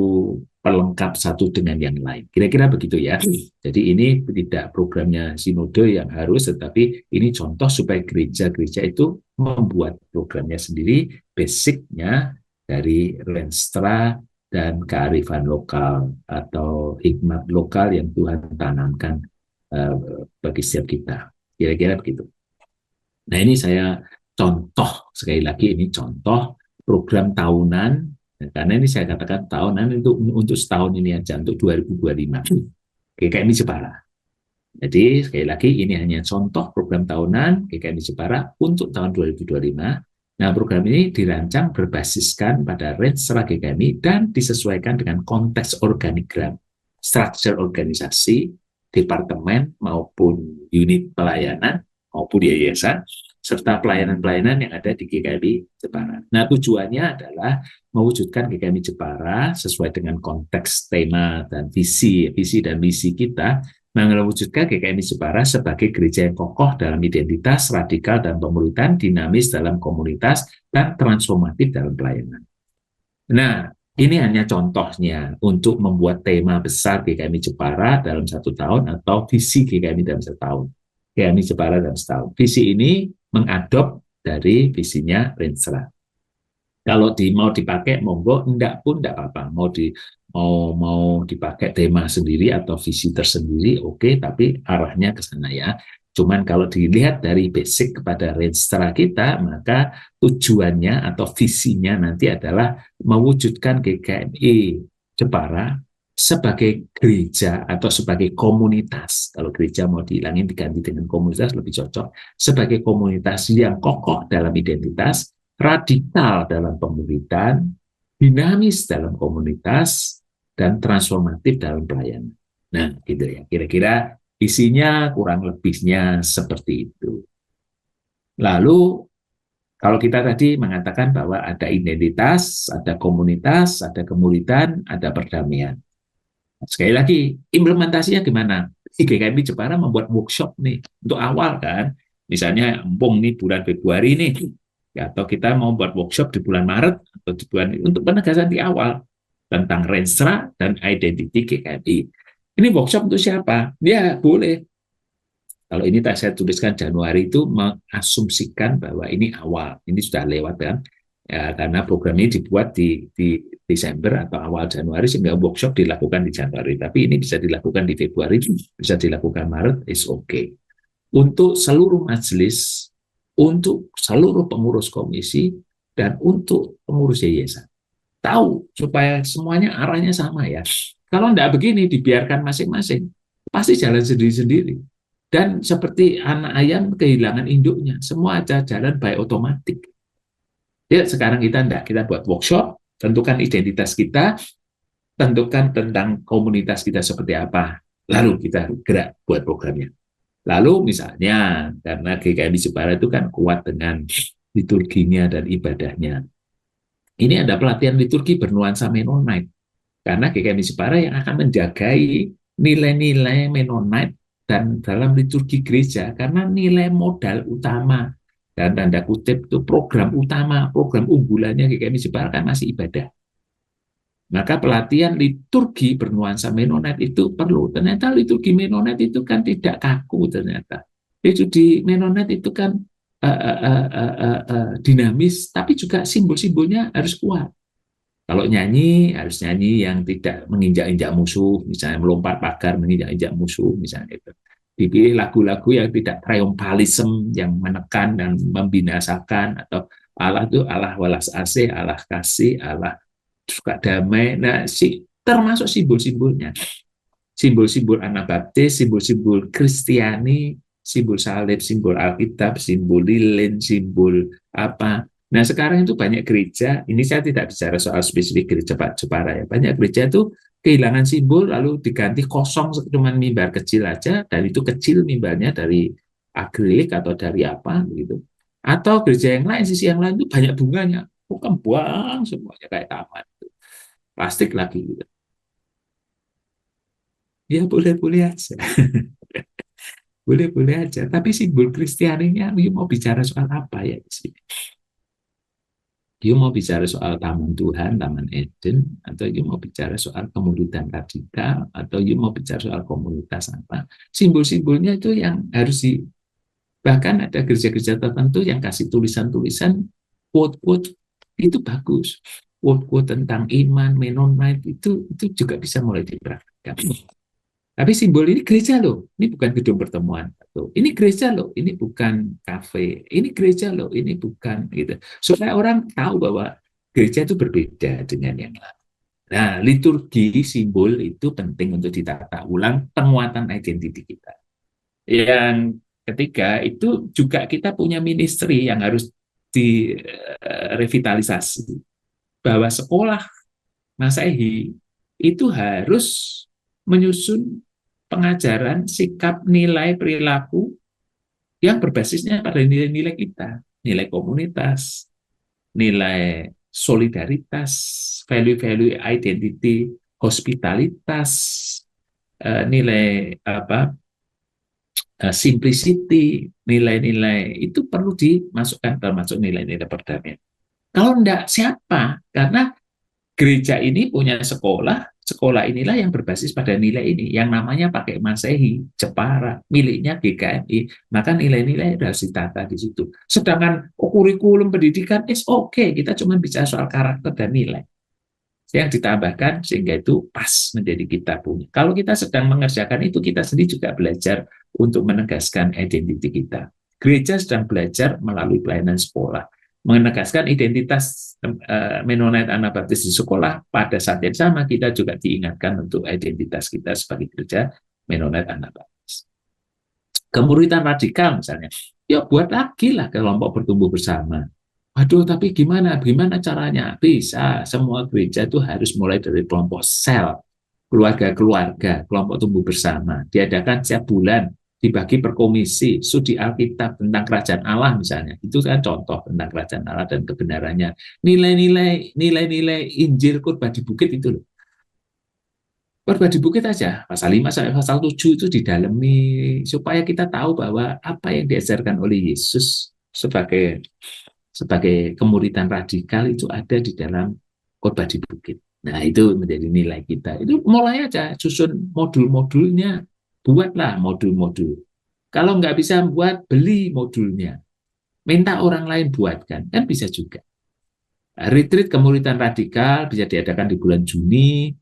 pelengkap satu dengan yang lain. Kira-kira begitu ya. Jadi ini tidak programnya sinode yang harus, tetapi ini contoh supaya gereja-gereja itu membuat programnya sendiri, basicnya dari Renstra dan kearifan lokal atau hikmat lokal yang Tuhan tanamkan bagi setiap kita. Kira-kira begitu. Nah ini saya contoh, sekali lagi ini contoh program tahunan, karena ini saya katakan tahunan untuk setahun ini aja, untuk 2025. GKMI Jepara. Jadi sekali lagi ini hanya contoh program tahunan GKMI Jepara untuk tahun 2025. Nah program ini dirancang berbasiskan pada Renstra GKMI dan disesuaikan dengan konteks organigram, struktur organisasi, departemen maupun unit pelayanan maupun yayasan, serta pelayanan-pelayanan yang ada di GKMI Jepara. Nah, tujuannya adalah mewujudkan GKMI Jepara sesuai dengan konteks tema dan visi dan misi kita, mewujudkan GKMI Jepara sebagai gereja yang kokoh dalam identitas, radikal dan pemuritan, dinamis dalam komunitas, dan transformatif dalam pelayanan. Nah, ini hanya contohnya untuk membuat tema besar GKMI Jepara dalam 1 tahun atau visi GKMI dalam 1 tahun. GKMI Jepara dalam setahun. Visi ini mengadop dari visinya Renstra. Kalau mau dipakai, monggo, enggak pun enggak apa-apa. Mau dipakai tema sendiri atau visi tersendiri, oke, tapi arahnya ke sana ya. Cuman kalau dilihat dari basic kepada Renstra kita, maka tujuannya atau visinya nanti adalah mewujudkan GKMI Jepara sebagai gereja atau sebagai komunitas. Kalau gereja mau dihilangin diganti dengan komunitas lebih cocok. Sebagai komunitas yang kokoh dalam identitas, radikal dalam pemuridan, dinamis dalam komunitas, dan transformatif dalam pelayanan. Nah, gitu ya. Kira-kira isinya kurang lebihnya seperti itu. Lalu, kalau kita tadi mengatakan bahwa ada identitas, ada komunitas, ada kemuridan, ada perdamaian. Sekali lagi, implementasinya gimana? GKMI Jepara membuat workshop nih, untuk awal kan. Misalnya, empung nih bulan Februari nih, ya, atau kita mau buat workshop di bulan Maret, atau di bulan untuk penegasan di awal, tentang Renstra dan identity GKMI. Ini workshop untuk siapa? Ya, boleh. Kalau ini saya tuliskan Januari itu mengasumsikan bahwa ini awal, ini sudah lewat kan, ya, karena program ini dibuat di Desember atau awal Januari, sehingga workshop dilakukan di Januari. Tapi ini bisa dilakukan di Februari, bisa dilakukan Maret, is okay. Untuk seluruh majelis, untuk seluruh pengurus komisi, dan untuk pengurus yayasan. Tahu, supaya semuanya arahnya sama ya. Kalau enggak begini, dibiarkan masing-masing, pasti jalan sendiri-sendiri. Dan seperti anak ayam kehilangan induknya, semua aja jalan by otomatis. Ya, sekarang kita buat workshop, tentukan identitas kita, tentukan tentang komunitas kita seperti apa, lalu kita gerak buat programnya. Lalu misalnya, karena GKMI Jepara itu kan kuat dengan liturginya dan ibadahnya. Ini ada pelatihan liturgi bernuansa Mennonite, karena GKMI Jepara yang akan menjagai nilai-nilai Mennonite dan dalam liturgi gereja, karena nilai modal utama dan tanda kutip itu program utama, program unggulannya GKMI Jepara kan masih ibadah. Maka pelatihan liturgi bernuansa Mennonite itu perlu. Ternyata liturgi Mennonite itu kan tidak kaku ternyata. Itu di Mennonite itu kan dinamis, tapi juga simbol-simbolnya harus kuat. Kalau nyanyi, harus nyanyi yang tidak menginjak-injak musuh, misalnya melompat pagar menginjak-injak musuh, misalnya itu. Dipilih lagu-lagu yang tidak triumphalism, yang menekan dan membinasakan, atau Allah itu Allah welas asih, Allah kasih, Allah suka damai. Nah, termasuk simbol-simbolnya. simbol-simbol Anabaptis, simbol-simbol Kristiani, simbol salib, simbol Alkitab, simbol lilin, simbol apa. Nah sekarang itu banyak gereja, ini saya tidak bicara soal spesifik gereja Pak Jepara ya, banyak gereja itu kehilangan simbol lalu diganti kosong cuma mimbar kecil aja, dan itu kecil mimbarnya dari akrilik atau dari apa gitu. Atau gereja yang lain, sisi yang lain itu banyak bunganya, bukan buang semuanya kayak taman, plastik lagi gitu. Ya boleh-boleh aja, boleh-boleh aja. Tapi simbol Kristianinya, you mau bicara soal apa ya di sini? You mau bicara soal taman Tuhan, taman Eden, atau you mau bicara soal kemuridan radikal, atau you mau bicara soal komunitas apa? Simbol-simbolnya itu yang harus bahkan ada gereja-gereja tertentu yang kasih tulisan-tulisan, quote-quote, itu bagus. Quote-quote tentang iman, Mennonite, itu juga bisa mulai dipraktikkan. Tapi simbol ini gereja loh, ini bukan gedung pertemuan. Ini gereja loh, ini bukan kafe. Ini gereja loh, ini bukan gitu. Supaya orang tahu bahwa gereja itu berbeda dengan yang lain. Nah, liturgi simbol itu penting untuk ditata ulang penguatan identiti kita. Yang ketiga itu juga kita punya ministry yang harus direvitalisasi. Bahwa sekolah Masehi itu harus menyusun pengajaran, sikap, nilai, perilaku yang berbasisnya pada nilai-nilai kita, nilai komunitas, nilai solidaritas, value-value identity, hospitalitas, nilai apa, simplicity, nilai-nilai itu perlu dimasukkan termasuk nilai-nilai perdamaian. Kalau enggak, siapa? Karena gereja ini punya sekolah, sekolah inilah yang berbasis pada nilai ini, yang namanya pakai Masehi, Jepara, miliknya GKMI, maka nilai-nilai harus ditata di situ. Sedangkan kurikulum pendidikan is okay, kita cuma bicara soal karakter dan nilai yang ditambahkan sehingga itu pas menjadi kita punya. Kalau kita sedang mengerjakan itu, kita sendiri juga belajar untuk menegaskan identiti kita. Gereja sedang belajar melalui pelayanan sekolah menegaskan identitas Mennonite Anabaptis di sekolah. Pada saat yang sama kita juga diingatkan untuk identitas kita sebagai gereja Mennonite Anabaptis. Kemuridan radikal misalnya, ya buat lagi lah kelompok bertumbuh bersama. Waduh, tapi gimana caranya? Bisa, semua gereja itu harus mulai dari kelompok sel, keluarga-keluarga, kelompok tumbuh bersama, diadakan setiap bulan, dibagi per komisi, studi Alkitab tentang kerajaan Allah misalnya. Itu kan contoh tentang kerajaan Allah dan kebenarannya. Nilai-nilai Injil khotbah di bukit itu loh. Khotbah di bukit aja, pasal 5 sampai pasal 7 itu didalami supaya kita tahu bahwa apa yang diajarkan oleh Yesus sebagai kemuridan radikal itu ada di dalam khotbah di bukit. Nah, itu menjadi nilai kita. Itu mulai aja susun modul-modulnya, buatlah modul-modul. Kalau nggak bisa buat, beli modulnya. Minta orang lain buatkan, kan bisa juga. Retreat kemuridan radikal bisa diadakan di bulan Juni,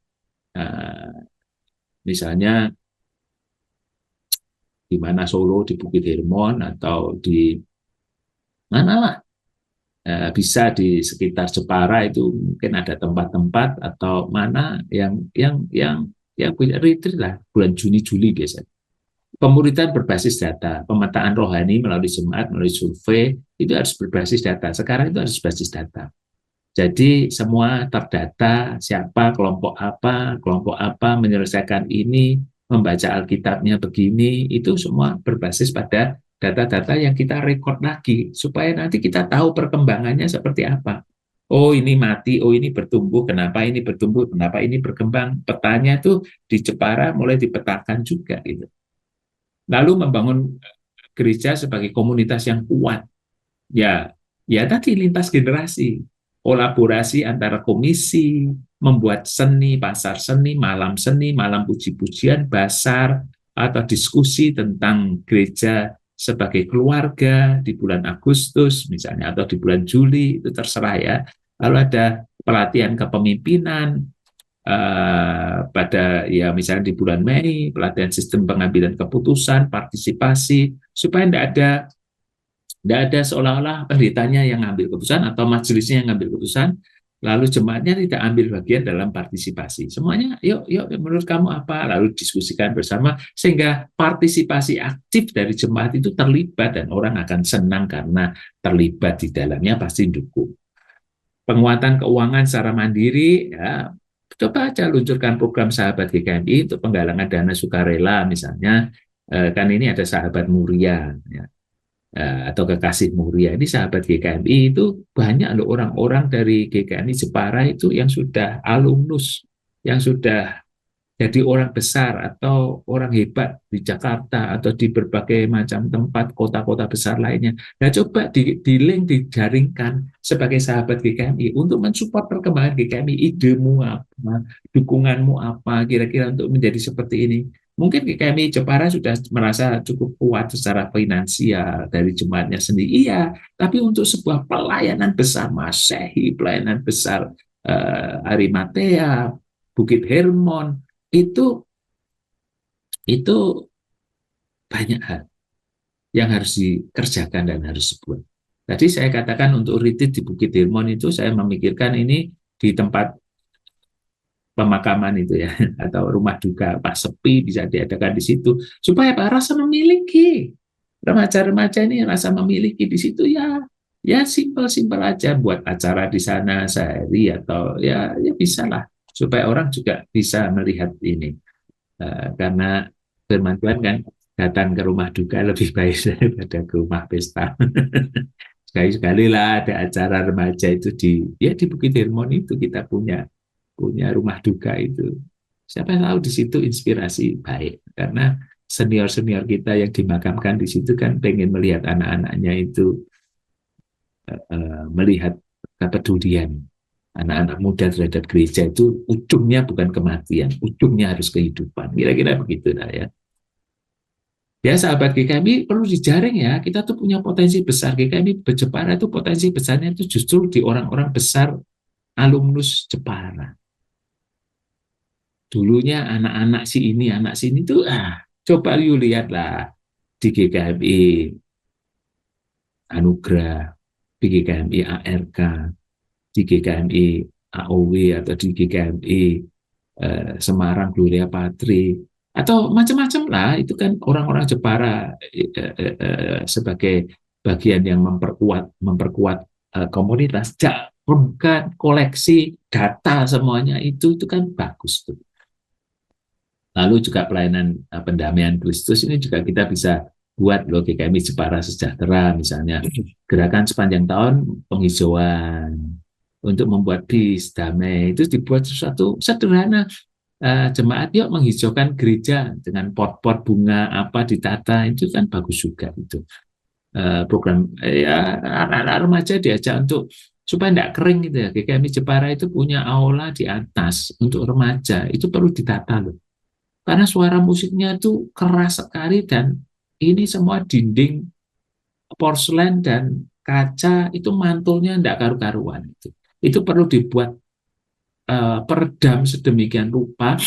misalnya di mana Solo, di Bukit Hermon, atau di mana lah. Bisa di sekitar Jepara itu mungkin ada tempat-tempat atau mana yang punya retreat lah bulan Juni Juli biasanya. Pemuridan berbasis data, pemetaan rohani melalui jemaat, melalui survei itu harus berbasis data. Sekarang itu harus berbasis data. Jadi semua terdata, siapa, kelompok apa menyelesaikan ini, membaca Alkitabnya begini, itu semua berbasis pada data-data yang kita rekod lagi, supaya nanti kita tahu perkembangannya seperti apa. Oh ini mati, oh ini bertumbuh, kenapa ini bertumbuh, kenapa ini berkembang. Petanya itu di Jepara mulai dipetakan juga. Gitu. Lalu membangun gereja sebagai komunitas yang kuat. Ya tadi lintas generasi. Kolaborasi antara komisi, membuat seni, pasar seni, malam puji-pujian, basar, atau diskusi tentang gereja sebagai keluarga di bulan Agustus misalnya, atau di bulan Juli, itu terserah ya. Lalu ada pelatihan kepemimpinan, pada ya misalnya di bulan Mei, pelatihan sistem pengambilan keputusan, partisipasi, supaya tidak ada seolah-olah pendetanya yang ngambil keputusan atau majelisnya yang ngambil keputusan, lalu jemaatnya tidak ambil bagian dalam partisipasi. Semuanya, yuk, menurut kamu apa? Lalu diskusikan bersama, sehingga partisipasi aktif dari jemaat itu terlibat, dan orang akan senang karena terlibat di dalamnya, pasti dukung. Penguatan keuangan secara mandiri, ya, coba aja luncurkan program sahabat GKMI untuk penggalangan dana sukarela, misalnya, kan ini ada sahabat Muria, ya, atau kekasih Muria. Ini sahabat GKMI itu banyak loh orang-orang dari GKMI Jepara itu yang sudah alumnus, yang sudah jadi orang besar atau orang hebat di Jakarta atau di berbagai macam tempat, kota-kota besar lainnya. Nah, coba di link, dijaringkan sebagai sahabat GKMI untuk mensupport perkembangan GKMI. Idemu apa, dukunganmu apa, kira-kira untuk menjadi seperti ini. Mungkin GKMI Jepara sudah merasa cukup kuat secara finansial dari jemaatnya sendiri. Iya, tapi untuk sebuah pelayanan besar Masehi, pelayanan besar Arimatea, Bukit Hermon, itu banyak hal yang harus dikerjakan dan harus dibuat. Tadi saya katakan untuk retreat di Bukit Hermon itu saya memikirkan ini di tempat pemakaman itu ya, atau rumah duka Pak sepi, bisa diadakan di situ supaya Pak rasa memiliki, remaja-remaja ini rasa memiliki di situ, ya simpel-simpel aja buat acara di sana sehari, atau ya bisa lah, supaya orang juga bisa melihat ini. Karena firman Tuhan kan, datang ke rumah duka lebih baik daripada ke rumah pesta. Sekali-sekali lah ada acara remaja itu di Bukit Hermon itu, kita punya rumah duka itu. Siapa tahu di situ inspirasi baik, karena senior-senior kita yang dimakamkan di situ kan pengen melihat anak-anaknya itu melihat kepedulian anak-anak muda terhadap gereja. Itu ujungnya bukan kematian, ujungnya harus kehidupan. Kira-kira begitu lah ya. Ya sahabat GKMI perlu dijaring ya, kita tuh punya potensi besar. GKMI Jepara itu potensi besarnya itu justru di orang-orang besar alumnus Jepara. Dulunya anak-anak si ini, anak sini tuh, coba you lihatlah di GKMI Anugerah, di GKMI ARK, di GKMI AOW, atau di GKMI Semarang Gloria Patri, atau macam-macam lah. Itu kan orang-orang Jepara sebagai bagian yang memperkuat komunitas. Bukan koleksi data semuanya, itu kan bagus tuh. Lalu juga pelayanan pendamaian Kristus ini juga kita bisa buat loh, GKMI Jepara Sejahtera misalnya, gerakan sepanjang tahun penghijauan untuk membuat bis damai, itu dibuat sesuatu sederhana. Jemaat yuk menghijaukan gereja dengan pot-pot bunga apa ditata, itu kan bagus juga itu. Program ya, anak-anak remaja diajak untuk supaya tidak kering gitu ya. GKMI Jepara itu punya aula di atas untuk remaja, itu perlu ditata loh. Karena suara musiknya itu keras sekali, dan ini semua dinding porselen dan kaca itu mantulnya tidak karu-karuan. Itu perlu dibuat peredam sedemikian rupa,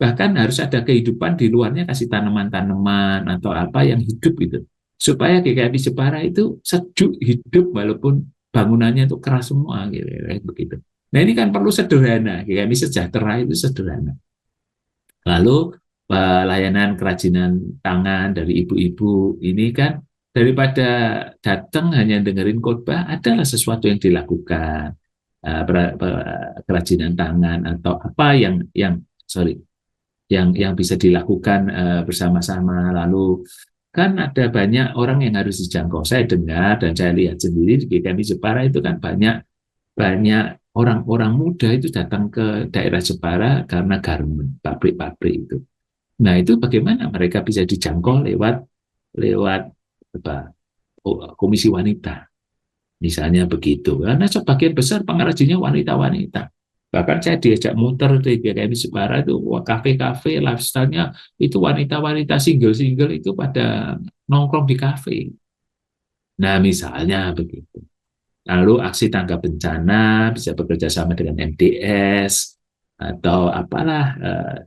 bahkan harus ada kehidupan di luarnya, kasih tanaman-tanaman atau apa yang hidup gitu, supaya GKMI Jepara itu sejuk, hidup, walaupun bangunannya itu keras semua gitu, begitu. Nah ini kan perlu sederhana, GKMI Sejahtera itu sederhana. Lalu pelayanan kerajinan tangan dari ibu-ibu ini kan, daripada datang hanya dengerin khotbah, adalah sesuatu yang dilakukan, kerajinan tangan atau apa yang bisa dilakukan bersama-sama. Lalu kan ada banyak orang yang harus dijangkau. Saya dengar dan saya lihat sendiri di GKMI Jepara itu kan banyak orang-orang muda itu datang ke daerah Jepara karena garmen, pabrik-pabrik itu. Nah itu bagaimana mereka bisa dijangkau lewat komisi wanita, misalnya begitu. Karena sebagian besar pengrajinnya wanita-wanita. Bahkan saya diajak muter di GKMI Jepara itu, kafe-kafe, lifestyle-nya itu wanita-wanita single-single itu pada nongkrong di kafe. Nah misalnya begitu. Lalu aksi tanggap bencana bisa bekerja sama dengan MDS, atau apalah,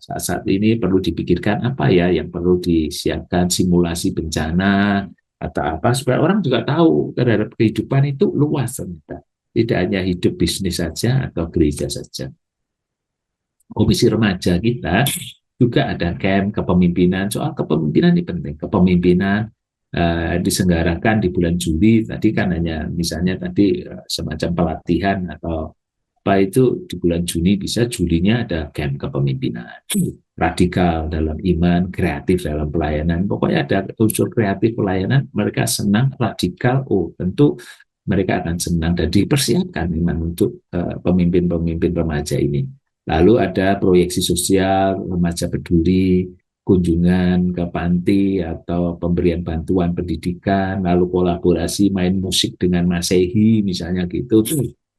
saat ini perlu dipikirkan apa ya yang perlu disiapkan, simulasi bencana atau apa, supaya orang juga tahu terhadap kehidupan itu luas ternyata. tidak hanya hidup bisnis saja atau gereja saja. Komisi remaja kita juga ada camp kepemimpinan. Soal kepemimpinan ini penting. Kepemimpinan diselenggarakan di bulan Juli. Tadi kan hanya misalnya tadi semacam pelatihan atau apa itu di bulan Juni, bisa Julinya ada camp kepemimpinan. Radikal dalam iman, kreatif dalam pelayanan. Pokoknya ada unsur kreatif pelayanan, mereka senang. Radikal, oh tentu mereka akan senang dan dipersiapkan memang untuk pemimpin-pemimpin remaja ini. Lalu ada proyeksi sosial, remaja peduli, kunjungan ke panti atau pemberian bantuan pendidikan, lalu kolaborasi main musik dengan Masehi misalnya gitu.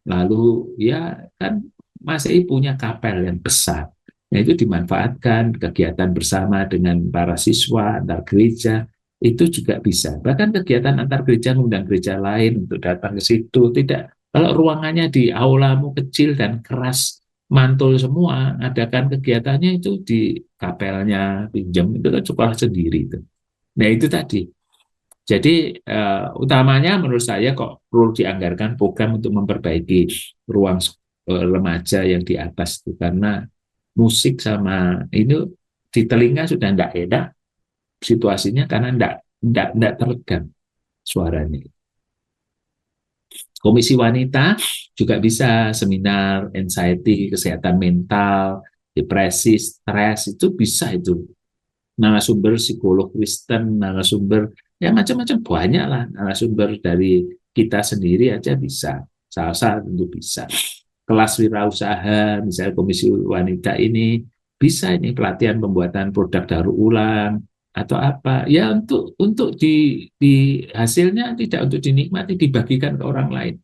Lalu ya kan Masehi punya kapel yang besar. Nah, itu dimanfaatkan kegiatan bersama dengan para siswa antar gereja itu juga bisa. Bahkan kegiatan antar gereja mengundang gereja lain untuk datang ke situ. Tidak, kalau ruangannya di aulamu kecil dan keras mantul semua, adakan kegiatannya itu di kapelnya, pinjam itu kan sekolah sendiri itu. Nah itu tadi. Jadi utamanya menurut saya kok perlu dianggarkan program untuk memperbaiki ruang remaja yang di atas itu, karena musik sama ini di telinga sudah tidak enak situasinya karena tidak teredam suaranya. Komisi wanita juga bisa seminar anxiety, kesehatan mental, depresi, stres, itu bisa itu. Narasumber psikolog Kristen, narasumber ya macam-macam, banyak lah narasumber dari kita sendiri aja bisa. Salah tentu bisa. Kelas wirausaha, misalnya komisi wanita ini bisa ini pelatihan pembuatan produk daur ulang atau apa ya, untuk di hasilnya tidak untuk dinikmati, dibagikan ke orang lain.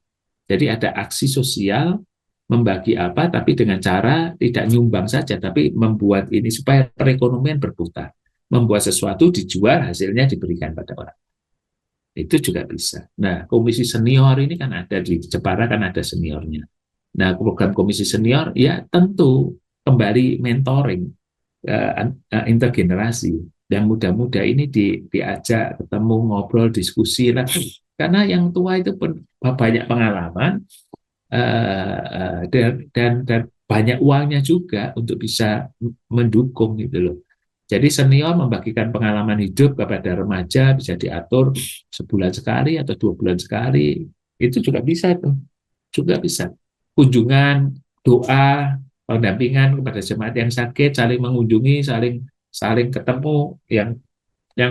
Jadi ada aksi sosial membagi apa, tapi dengan cara tidak nyumbang saja, tapi membuat ini supaya perekonomian berputar, membuat sesuatu dijual, hasilnya diberikan pada orang. Itu juga bisa. Nah, komisi senior ini kan ada di Jepara, kan ada seniornya. Nah, program komisi senior ya tentu kembali mentoring intergenerasi. Yang muda-muda ini diajak ketemu, ngobrol, diskusi lah. Karena yang tua itu banyak pengalaman dan banyak uangnya juga untuk bisa mendukung gitu loh. Jadi senior membagikan pengalaman hidup kepada remaja, bisa diatur sebulan sekali atau 2 bulan sekali. Itu juga bisa itu. Juga bisa. Kunjungan, doa, pendampingan kepada jemaat yang sakit, saling mengunjungi, saling ketemu, yang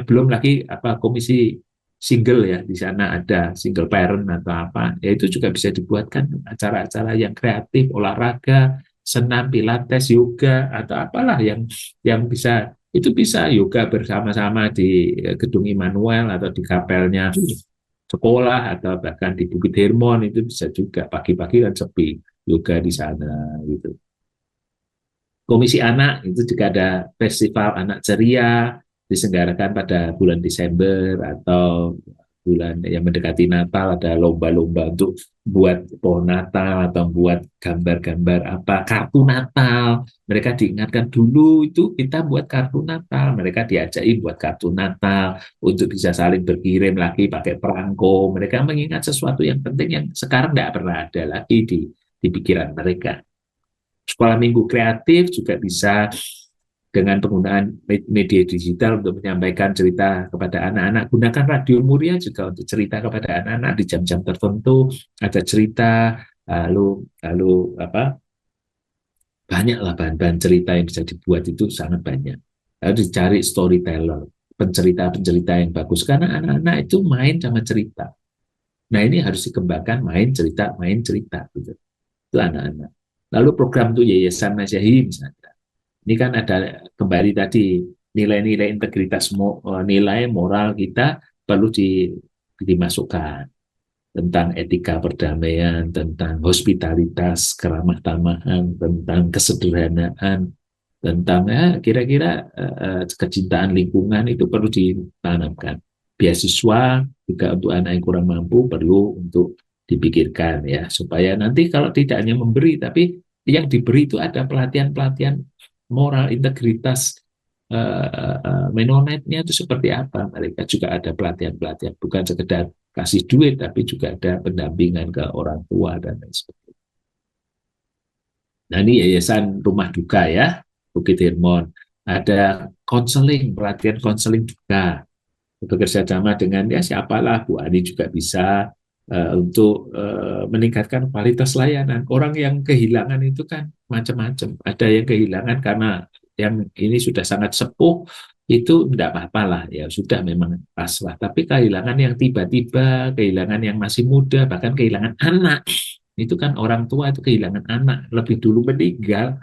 belum lagi komisi single ya, di sana ada single parent atau apa, ya itu juga bisa dibuatkan acara-acara yang kreatif, olahraga, senam, pilates, yoga atau apalah yang bisa. Itu bisa yoga bersama-sama di gedung Immanuel atau di kapelnya sekolah atau bahkan di Bukit Hermon, itu bisa juga. Pagi-pagi kan sepi, yoga di sana gitu. Komisi anak itu juga ada festival anak ceria, diselenggarakan pada bulan Desember atau bulan yang mendekati Natal, ada lomba-lomba untuk buat pohon Natal atau buat gambar-gambar apa, kartu Natal. Mereka diingatkan dulu itu kita buat kartu Natal, mereka diajari buat kartu Natal untuk bisa saling berkirim lagi pakai perangko. Mereka mengingat sesuatu yang penting yang sekarang tidak pernah ada lagi di pikiran mereka. Sekolah minggu kreatif juga bisa dengan penggunaan media digital untuk menyampaikan cerita kepada anak-anak. Gunakan Radio Muria juga untuk cerita kepada anak-anak di jam-jam tertentu. Ada cerita, lalu apa? Banyaklah bahan-bahan cerita yang bisa dibuat, itu sangat banyak. Lalu dicari storyteller, pencerita-pencerita yang bagus, karena anak-anak itu main sama cerita. Nah ini harus dikembangkan, main cerita gitu. Itu anak-anak. Lalu program untuk Yayasan Masehi misalnya. Ini kan ada kembali tadi nilai-nilai integritas, nilai moral kita perlu dimasukkan, tentang etika perdamaian, tentang hospitalitas, keramah tamahan, tentang kesederhanaan, tentang kira-kira kecintaan lingkungan, itu perlu ditanamkan. Beasiswa juga untuk anak yang kurang mampu perlu untuk dipikirkan ya, supaya nanti kalau tidak hanya memberi, tapi yang diberi itu ada pelatihan-pelatihan moral, integritas. Menonetnya itu seperti apa, mereka juga ada pelatihan-pelatihan, bukan sekedar kasih duit, tapi juga ada pendampingan ke orang tua dan lain sebagainya. Nah, ini Yayasan Rumah Duka ya, Bukit Hermon. Ada konseling, pelatihan konseling juga. Bekerja sama dengan ya siapalah, Bu Ani juga bisa untuk meningkatkan kualitas layanan. Orang yang kehilangan itu kan macam-macam. Ada yang kehilangan karena yang ini sudah sangat sepuh, itu tidak apa-apa lah, ya sudah memang pasrah. Tapi kehilangan yang tiba-tiba, kehilangan yang masih muda, bahkan kehilangan anak, itu kan orang tua itu kehilangan anak, lebih dulu meninggal,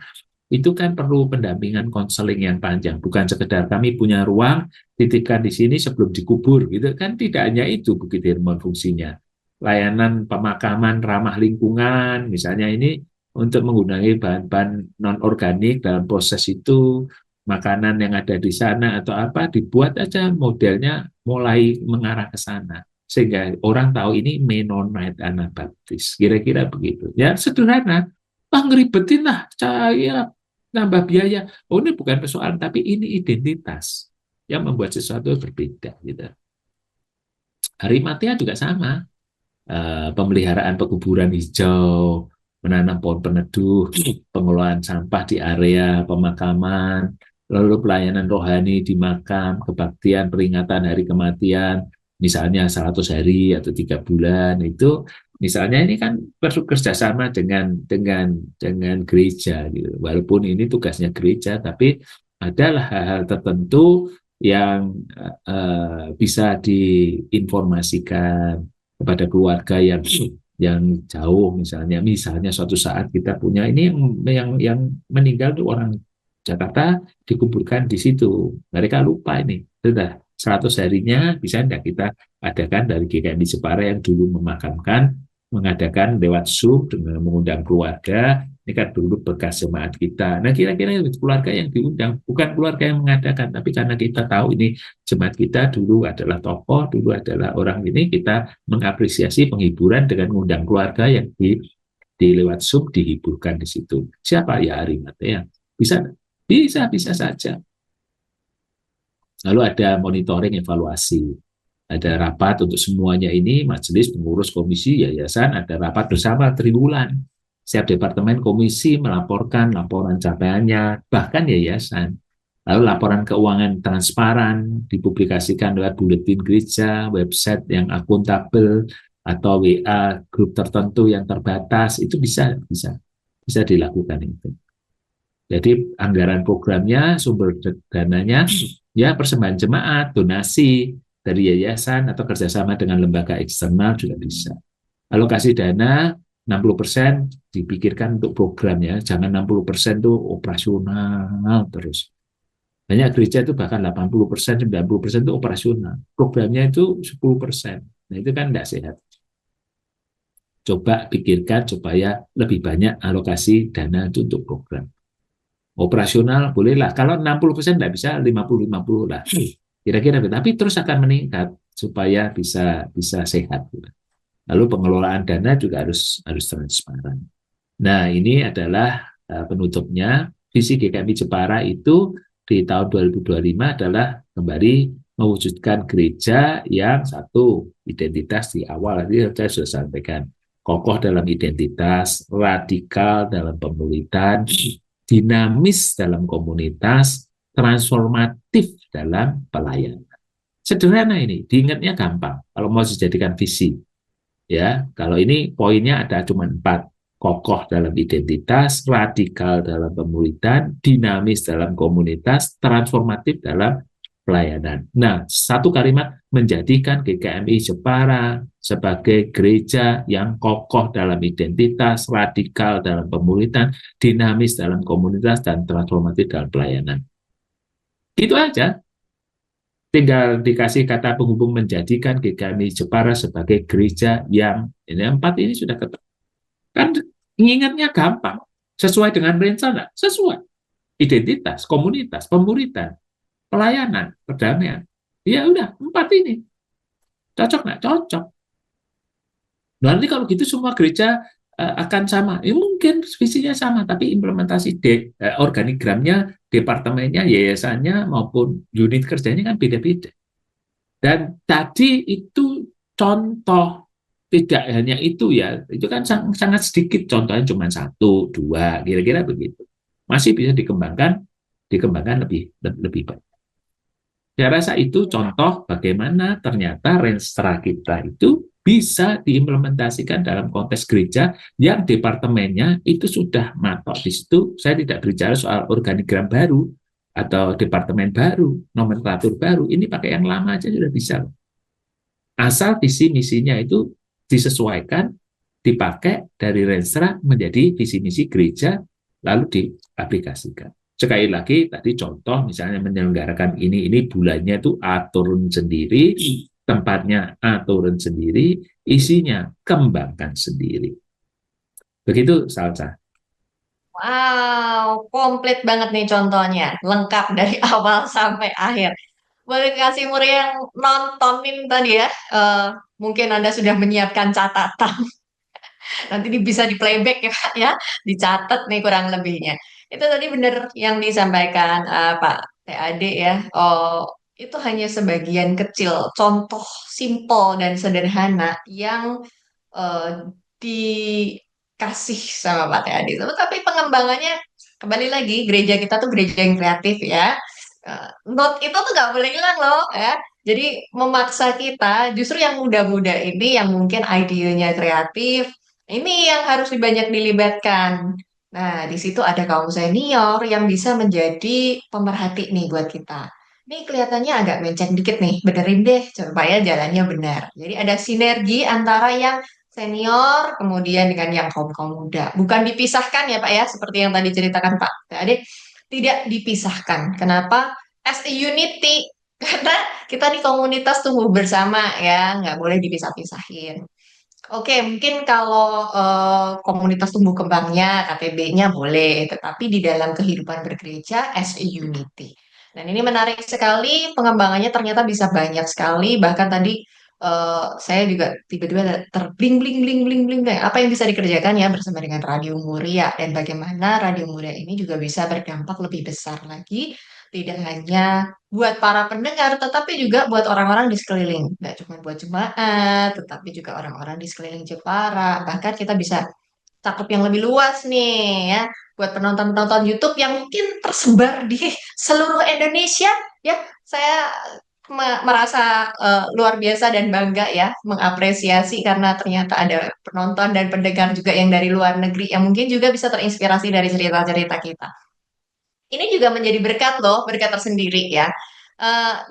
itu kan perlu pendampingan konseling yang panjang, bukan sekedar kami punya ruang, titipkan di sini sebelum dikubur, gitu kan. Tidak hanya itu Bukit Hermon fungsinya. Layanan pemakaman ramah lingkungan, misalnya ini untuk menggunakan bahan-bahan non-organik dalam proses itu, makanan yang ada di sana atau apa, dibuat aja modelnya mulai mengarah ke sana. Sehingga orang tahu ini Mennonite Anabaptis, kira-kira begitu. Ya sederhana, ngeribetin lah, saya nambah biaya. Oh, ini bukan persoalan, tapi ini identitas yang membuat sesuatu berbeda. Gitu. Harimatea juga sama. Pemeliharaan pekuburan hijau, menanam pohon peneduh, pengelolaan sampah di area pemakaman, lalu pelayanan rohani di makam, kebaktian peringatan hari kematian, misalnya 100 hari atau 3 bulan, itu misalnya ini kan perlu kerjasama dengan gereja gitu. Walaupun ini tugasnya gereja, tapi adalah hal-hal tertentu yang bisa diinformasikan kepada keluarga yang jauh, misalnya suatu saat kita punya ini yang meninggal itu orang Jakarta, dikuburkan di situ, mereka lupa ini sudah 100 harinya, bisa tidak kita adakan dari GKMI Jepara yang dulu memakamkan, mengadakan lewat Zoom dengan mengundang keluarga. Ini kan dulu bekas jemaat kita. Nah, kira-kira keluarga yang diundang, bukan keluarga yang mengadakan, tapi karena kita tahu ini jemaat kita dulu adalah tokoh, dulu adalah orang ini, kita mengapresiasi penghiburan dengan mengundang keluarga yang di lewat Zoom dihiburkan di situ. Siapa? Ya Arimatea. Bisa saja. Lalu ada monitoring evaluasi. Ada rapat untuk semuanya ini, majelis, pengurus, komisi, yayasan, ada rapat bersama triwulan. Setiap departemen komisi melaporkan laporan capaiannya, bahkan yayasan. Lalu laporan keuangan transparan, dipublikasikan lewat buletin gereja, website yang akuntabel, atau WA grup tertentu yang terbatas, itu bisa dilakukan itu. Jadi anggaran programnya, sumber dananya, ya persembahan jemaat, donasi dari yayasan atau kerjasama dengan lembaga eksternal juga bisa. Alokasi dana 60% dipikirkan untuk programnya, jangan 60% itu operasional terus. Banyak gereja itu bahkan 80%, 90% itu operasional. Programnya itu 10%. Nah, itu kan tidak sehat. Coba pikirkan supaya lebih banyak alokasi dana itu untuk program. Operasional bolehlah, kalau 60% tidak bisa, 50-50 lah. Kira-kira, tapi terus akan meningkat supaya bisa sehat. Lalu pengelolaan dana juga harus transparan. Nah, ini adalah penutupnya. Visi GKMI Jepara itu di tahun 2025 adalah kembali mewujudkan gereja yang satu, identitas di awal tadi saya sudah sampaikan, kokoh dalam identitas, radikal dalam pemuridan, dinamis dalam komunitas, transformatif dalam pelayanan. Sederhana ini, diingatnya gampang kalau mau dijadikan visi. Ya, kalau ini poinnya ada cuma 4. Kokoh dalam identitas, radikal dalam pemuridan, dinamis dalam komunitas, transformatif dalam pelayanan. Nah, satu kalimat menjadikan GKMI Jepara sebagai gereja yang kokoh dalam identitas, radikal dalam pemuridan, dinamis dalam komunitas, dan transformatif dalam pelayanan. Itu aja. Tinggal dikasih kata penghubung menjadikan GKMI Jepara sebagai gereja yang ini 4 ini sudah ketemu. Kan ingatnya gampang, sesuai dengan rencana, sesuai identitas, komunitas, pemuridan, pelayanan, perdamaian. Ya udah 4 ini cocok nggak? Cocok. Nanti kalau gitu semua gereja akan sama. Mungkin visinya sama, tapi implementasi organigramnya, departemennya, yayasannya maupun unit kerjanya kan beda-beda. Dan tadi itu contoh. Tidak hanya itu ya, itu kan sangat sedikit, contohnya cuma satu, dua, kira-kira begitu. Masih bisa dikembangkan lebih lebih baik. Saya rasa itu contoh bagaimana ternyata Renstra kita itu bisa diimplementasikan dalam konteks gereja yang departemennya itu sudah matok di situ. Saya tidak berbicara soal organigram baru atau departemen baru, nomenklatur baru. Ini pakai yang lama aja sudah bisa. Asal visi misinya itu disesuaikan, dipakai dari Renstra menjadi visi misi gereja, lalu diaplikasikan. Sekali lagi, tadi contoh misalnya menyelenggarakan ini bulannya itu aturun sendiri, tempatnya aturun sendiri, isinya kembangkan sendiri. Begitu, Salsa. Wow, komplit banget nih contohnya. Lengkap dari awal sampai akhir. Boleh kasih Muria yang nontonin tadi ya. Mungkin Anda sudah menyiapkan catatan. Nanti bisa di playback ya Pak ya. Dicatat nih kurang lebihnya. Itu tadi benar yang disampaikan Pak TAD ya. Oh, itu hanya sebagian kecil. Contoh simpel dan sederhana yang eh, dikasih sama Pak TAD. Tapi pengembangannya kembali lagi gereja kita tuh gereja yang kreatif ya. Not itu tuh nggak boleh hilang loh ya. Jadi memaksa kita justru yang muda-muda ini yang mungkin idenya kreatif ini yang harus banyak dilibatkan. Nah, di situ ada kaum senior yang bisa menjadi pemerhati nih buat kita. Ini kelihatannya agak menceng dikit nih, benerin deh supaya jalannya benar. Jadi ada sinergi antara yang senior kemudian dengan yang kaum-kaum muda. Bukan dipisahkan ya Pak ya, seperti yang tadi ceritakan Pak. Tadi tidak dipisahkan. Kenapa? As a unity. Karena kita di komunitas tumbuh bersama ya, nggak boleh dipisah-pisahin. Oke, mungkin kalau komunitas tumbuh kembangnya, KTB-nya boleh, tetapi di dalam kehidupan bergereja as a unity. Dan ini menarik sekali, pengembangannya ternyata bisa banyak sekali, bahkan tadi saya juga tiba-tiba terbling bling bling bling bling kayak apa yang bisa dikerjakan ya bersama dengan Radio Muria dan bagaimana Radio Muria ini juga bisa berdampak lebih besar lagi, tidak hanya buat para pendengar, tetapi juga buat orang-orang di sekeliling. Nggak cuma buat jemaat, tetapi juga orang-orang di sekeliling Jepara. Bahkan kita bisa cakup yang lebih luas nih ya, buat penonton-penonton YouTube yang mungkin tersebar di seluruh Indonesia. Ya, saya merasa luar biasa dan bangga ya, mengapresiasi karena ternyata ada penonton dan pendengar juga yang dari luar negeri yang mungkin juga bisa terinspirasi dari cerita-cerita kita. Ini juga menjadi berkat loh, berkat tersendiri ya.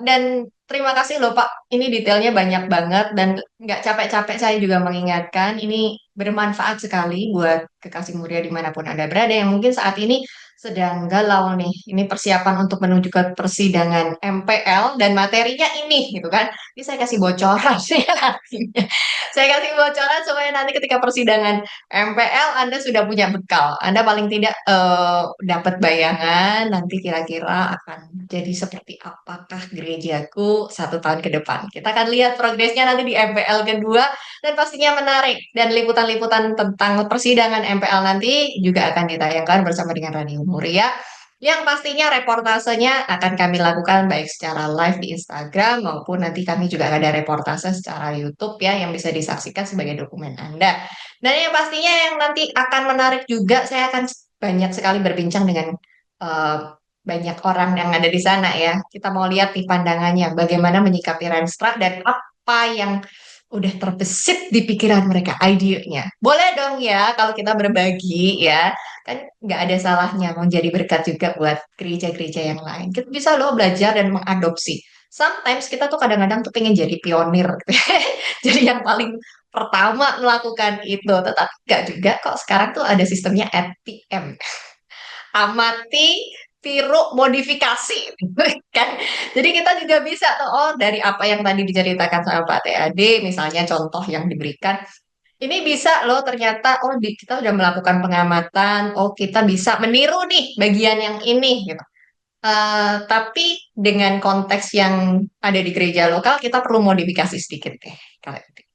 Dan terima kasih loh Pak, ini detailnya banyak banget dan nggak capek-capek saya juga mengingatkan ini bermanfaat sekali buat kekasih mulia dimanapun Anda berada yang mungkin saat ini sedang galau nih. Ini persiapan untuk menuju ke persidangan MPL dan materinya ini gitu kan. Ini saya kasih bocoran sih artinya. Saya kasih bocoran supaya nanti ketika persidangan MPL Anda sudah punya bekal. Anda paling tidak dapat bayangan nanti kira-kira akan jadi seperti apakah gerejaku 1 tahun ke depan. Kita akan lihat progresnya nanti di MPL kedua dan pastinya menarik. Dan liputan-liputan tentang persidangan MPL nanti juga akan ditayangkan bersama dengan Radio Muria. Yang pastinya reportasenya akan kami lakukan baik secara live di Instagram maupun nanti kami juga ada reportase secara YouTube ya yang bisa disaksikan sebagai dokumen Anda. Dan yang pastinya yang nanti akan menarik juga, saya akan banyak sekali berbincang dengan eh, banyak orang yang ada di sana ya. Kita mau lihat nih pandangannya, bagaimana menyikapi Renstra dan apa yang udah terbesit di pikiran mereka, idenya. Boleh dong ya kalau kita berbagi ya, kan nggak ada salahnya mau jadi berkat juga buat gereja-gereja yang lain. Kita bisa loh belajar dan mengadopsi. Sometimes kita tuh kadang-kadang tuh pengen jadi pionir, gitu. Jadi yang paling pertama melakukan itu, tetapi nggak juga kok sekarang tuh ada sistemnya ATM, amati, tiru, modifikasi, kan? Jadi kita juga bisa tuh, oh dari apa yang tadi diceritakan sama Pak TAD, misalnya contoh yang diberikan, ini bisa loh ternyata, oh kita udah melakukan pengamatan, oh kita bisa meniru nih bagian yang ini, gitu. Tapi dengan konteks yang ada di gereja lokal, kita perlu modifikasi sedikit deh.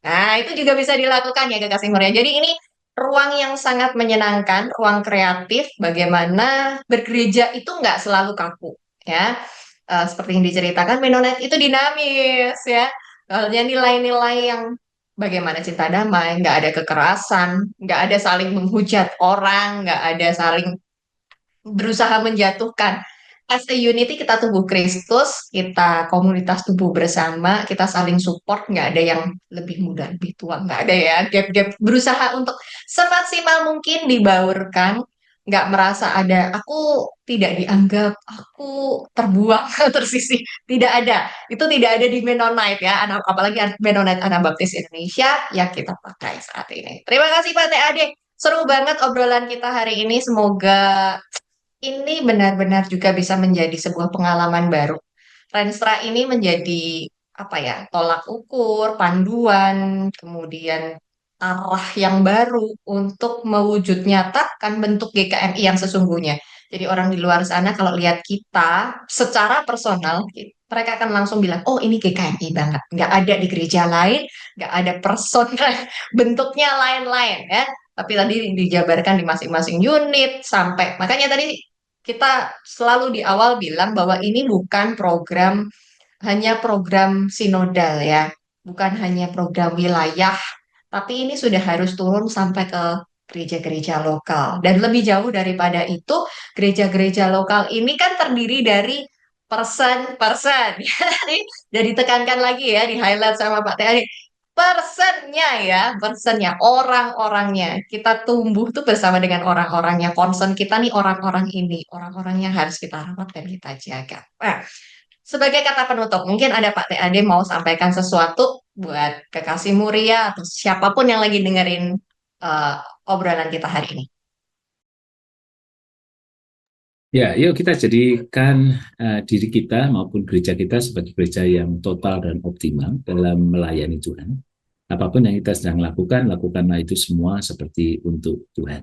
Nah, itu juga bisa dilakukan ya Kak Muria. Jadi ini ruang yang sangat menyenangkan, ruang kreatif, bagaimana bergereja itu nggak selalu kaku, ya. Seperti yang diceritakan, Mennonite itu dinamis, ya. Soalnya nilai-nilai yang bagaimana cinta damai, nggak ada kekerasan, nggak ada saling menghujat orang, nggak ada saling berusaha menjatuhkan. As a unity kita tubuh Kristus, kita komunitas tubuh bersama, kita saling support, nggak ada yang lebih muda, lebih tua, nggak ada ya, gap-gap. Berusaha untuk semaksimal mungkin dibaurkan, nggak merasa ada, aku tidak dianggap, aku terbuang, tersisih. Tidak ada. Itu tidak ada di Mennonite ya, apalagi Mennonite Anabaptis Indonesia yang kita pakai saat ini. Terima kasih Pak TAD. Seru banget obrolan kita hari ini. Semoga ini benar-benar juga bisa menjadi sebuah pengalaman baru. Renstra ini menjadi apa ya, tolak ukur, panduan, kemudian arah yang baru untuk mewujud nyatakan bentuk GKMI yang sesungguhnya. Jadi orang di luar sana kalau lihat kita secara personal, mereka akan langsung bilang, oh ini GKMI banget. Nggak ada di gereja lain, nggak ada person bentuknya lain-lain ya. Tapi tadi dijabarkan di masing-masing unit sampai, makanya tadi kita selalu di awal bilang bahwa ini bukan program, hanya program sinodal ya, bukan hanya program wilayah, tapi ini sudah harus turun sampai ke gereja-gereja lokal. Dan lebih jauh daripada itu, gereja-gereja lokal ini kan terdiri dari person-person. Jadi tekankan lagi ya, di highlight sama Pak Teh, personnya ya, personnya, orang-orangnya. Kita tumbuh tuh bersama dengan orang-orangnya. Concern kita nih orang-orang ini, orang-orang yang harus kita rawat dan kita jaga. Nah, sebagai kata penutup, mungkin ada Pak TAD mau sampaikan sesuatu buat kekasih Muria atau siapapun yang lagi dengerin eh, obrolan kita hari ini. Ya, yuk kita jadikan diri kita maupun gereja kita sebagai gereja yang total dan optimal dalam melayani Tuhan. Apapun yang kita sedang lakukan, lakukanlah itu semua seperti untuk Tuhan.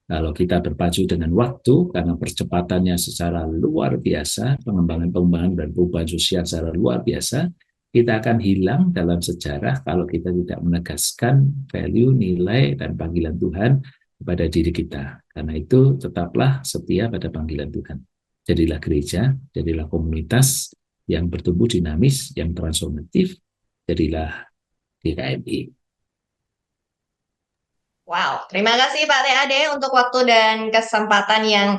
Kalau kita berpacu dengan waktu, karena percepatannya secara luar biasa, pengembangan-pengembangan dan perubahan sosial secara luar biasa, kita akan hilang dalam sejarah kalau kita tidak menegaskan value, nilai, dan panggilan Tuhan kepada diri kita. Karena itu tetaplah setia pada panggilan Tuhan. Jadilah gereja, jadilah komunitas yang bertumbuh dinamis, yang transformatif, jadilah GKMI. Wow, terima kasih Pak TAD untuk waktu dan kesempatan yang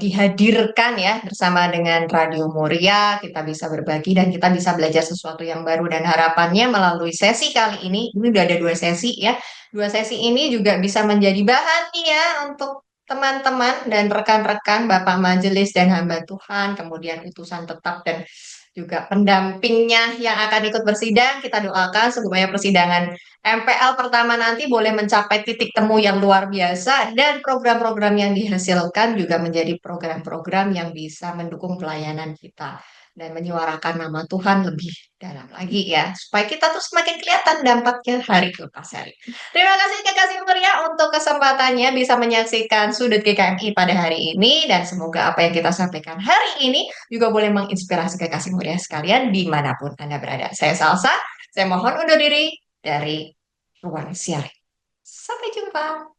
dihadirkan ya bersama dengan Radio Muria. Kita bisa berbagi dan kita bisa belajar sesuatu yang baru dan harapannya melalui sesi kali ini udah ada dua sesi ya. Dua sesi ini juga bisa menjadi bahan nih ya untuk teman-teman dan rekan-rekan Bapak Majelis dan hamba Tuhan, kemudian utusan tetap dan juga pendampingnya yang akan ikut bersidang. Kita doakan supaya persidangan MPL pertama nanti boleh mencapai titik temu yang luar biasa dan program-program yang dihasilkan juga menjadi program-program yang bisa mendukung pelayanan kita dan menyuarakan nama Tuhan lebih dalam lagi ya, supaya kita tuh semakin kelihatan dampaknya hari ke hari. Terima kasih Kekasih Muria untuk kesempatannya bisa menyaksikan sudut GKMI pada hari ini dan semoga apa yang kita sampaikan hari ini juga boleh menginspirasi Kekasih Muria sekalian dimanapun Anda berada. Saya Salsa, saya mohon undur diri dari ruang siaran. Sampai jumpa.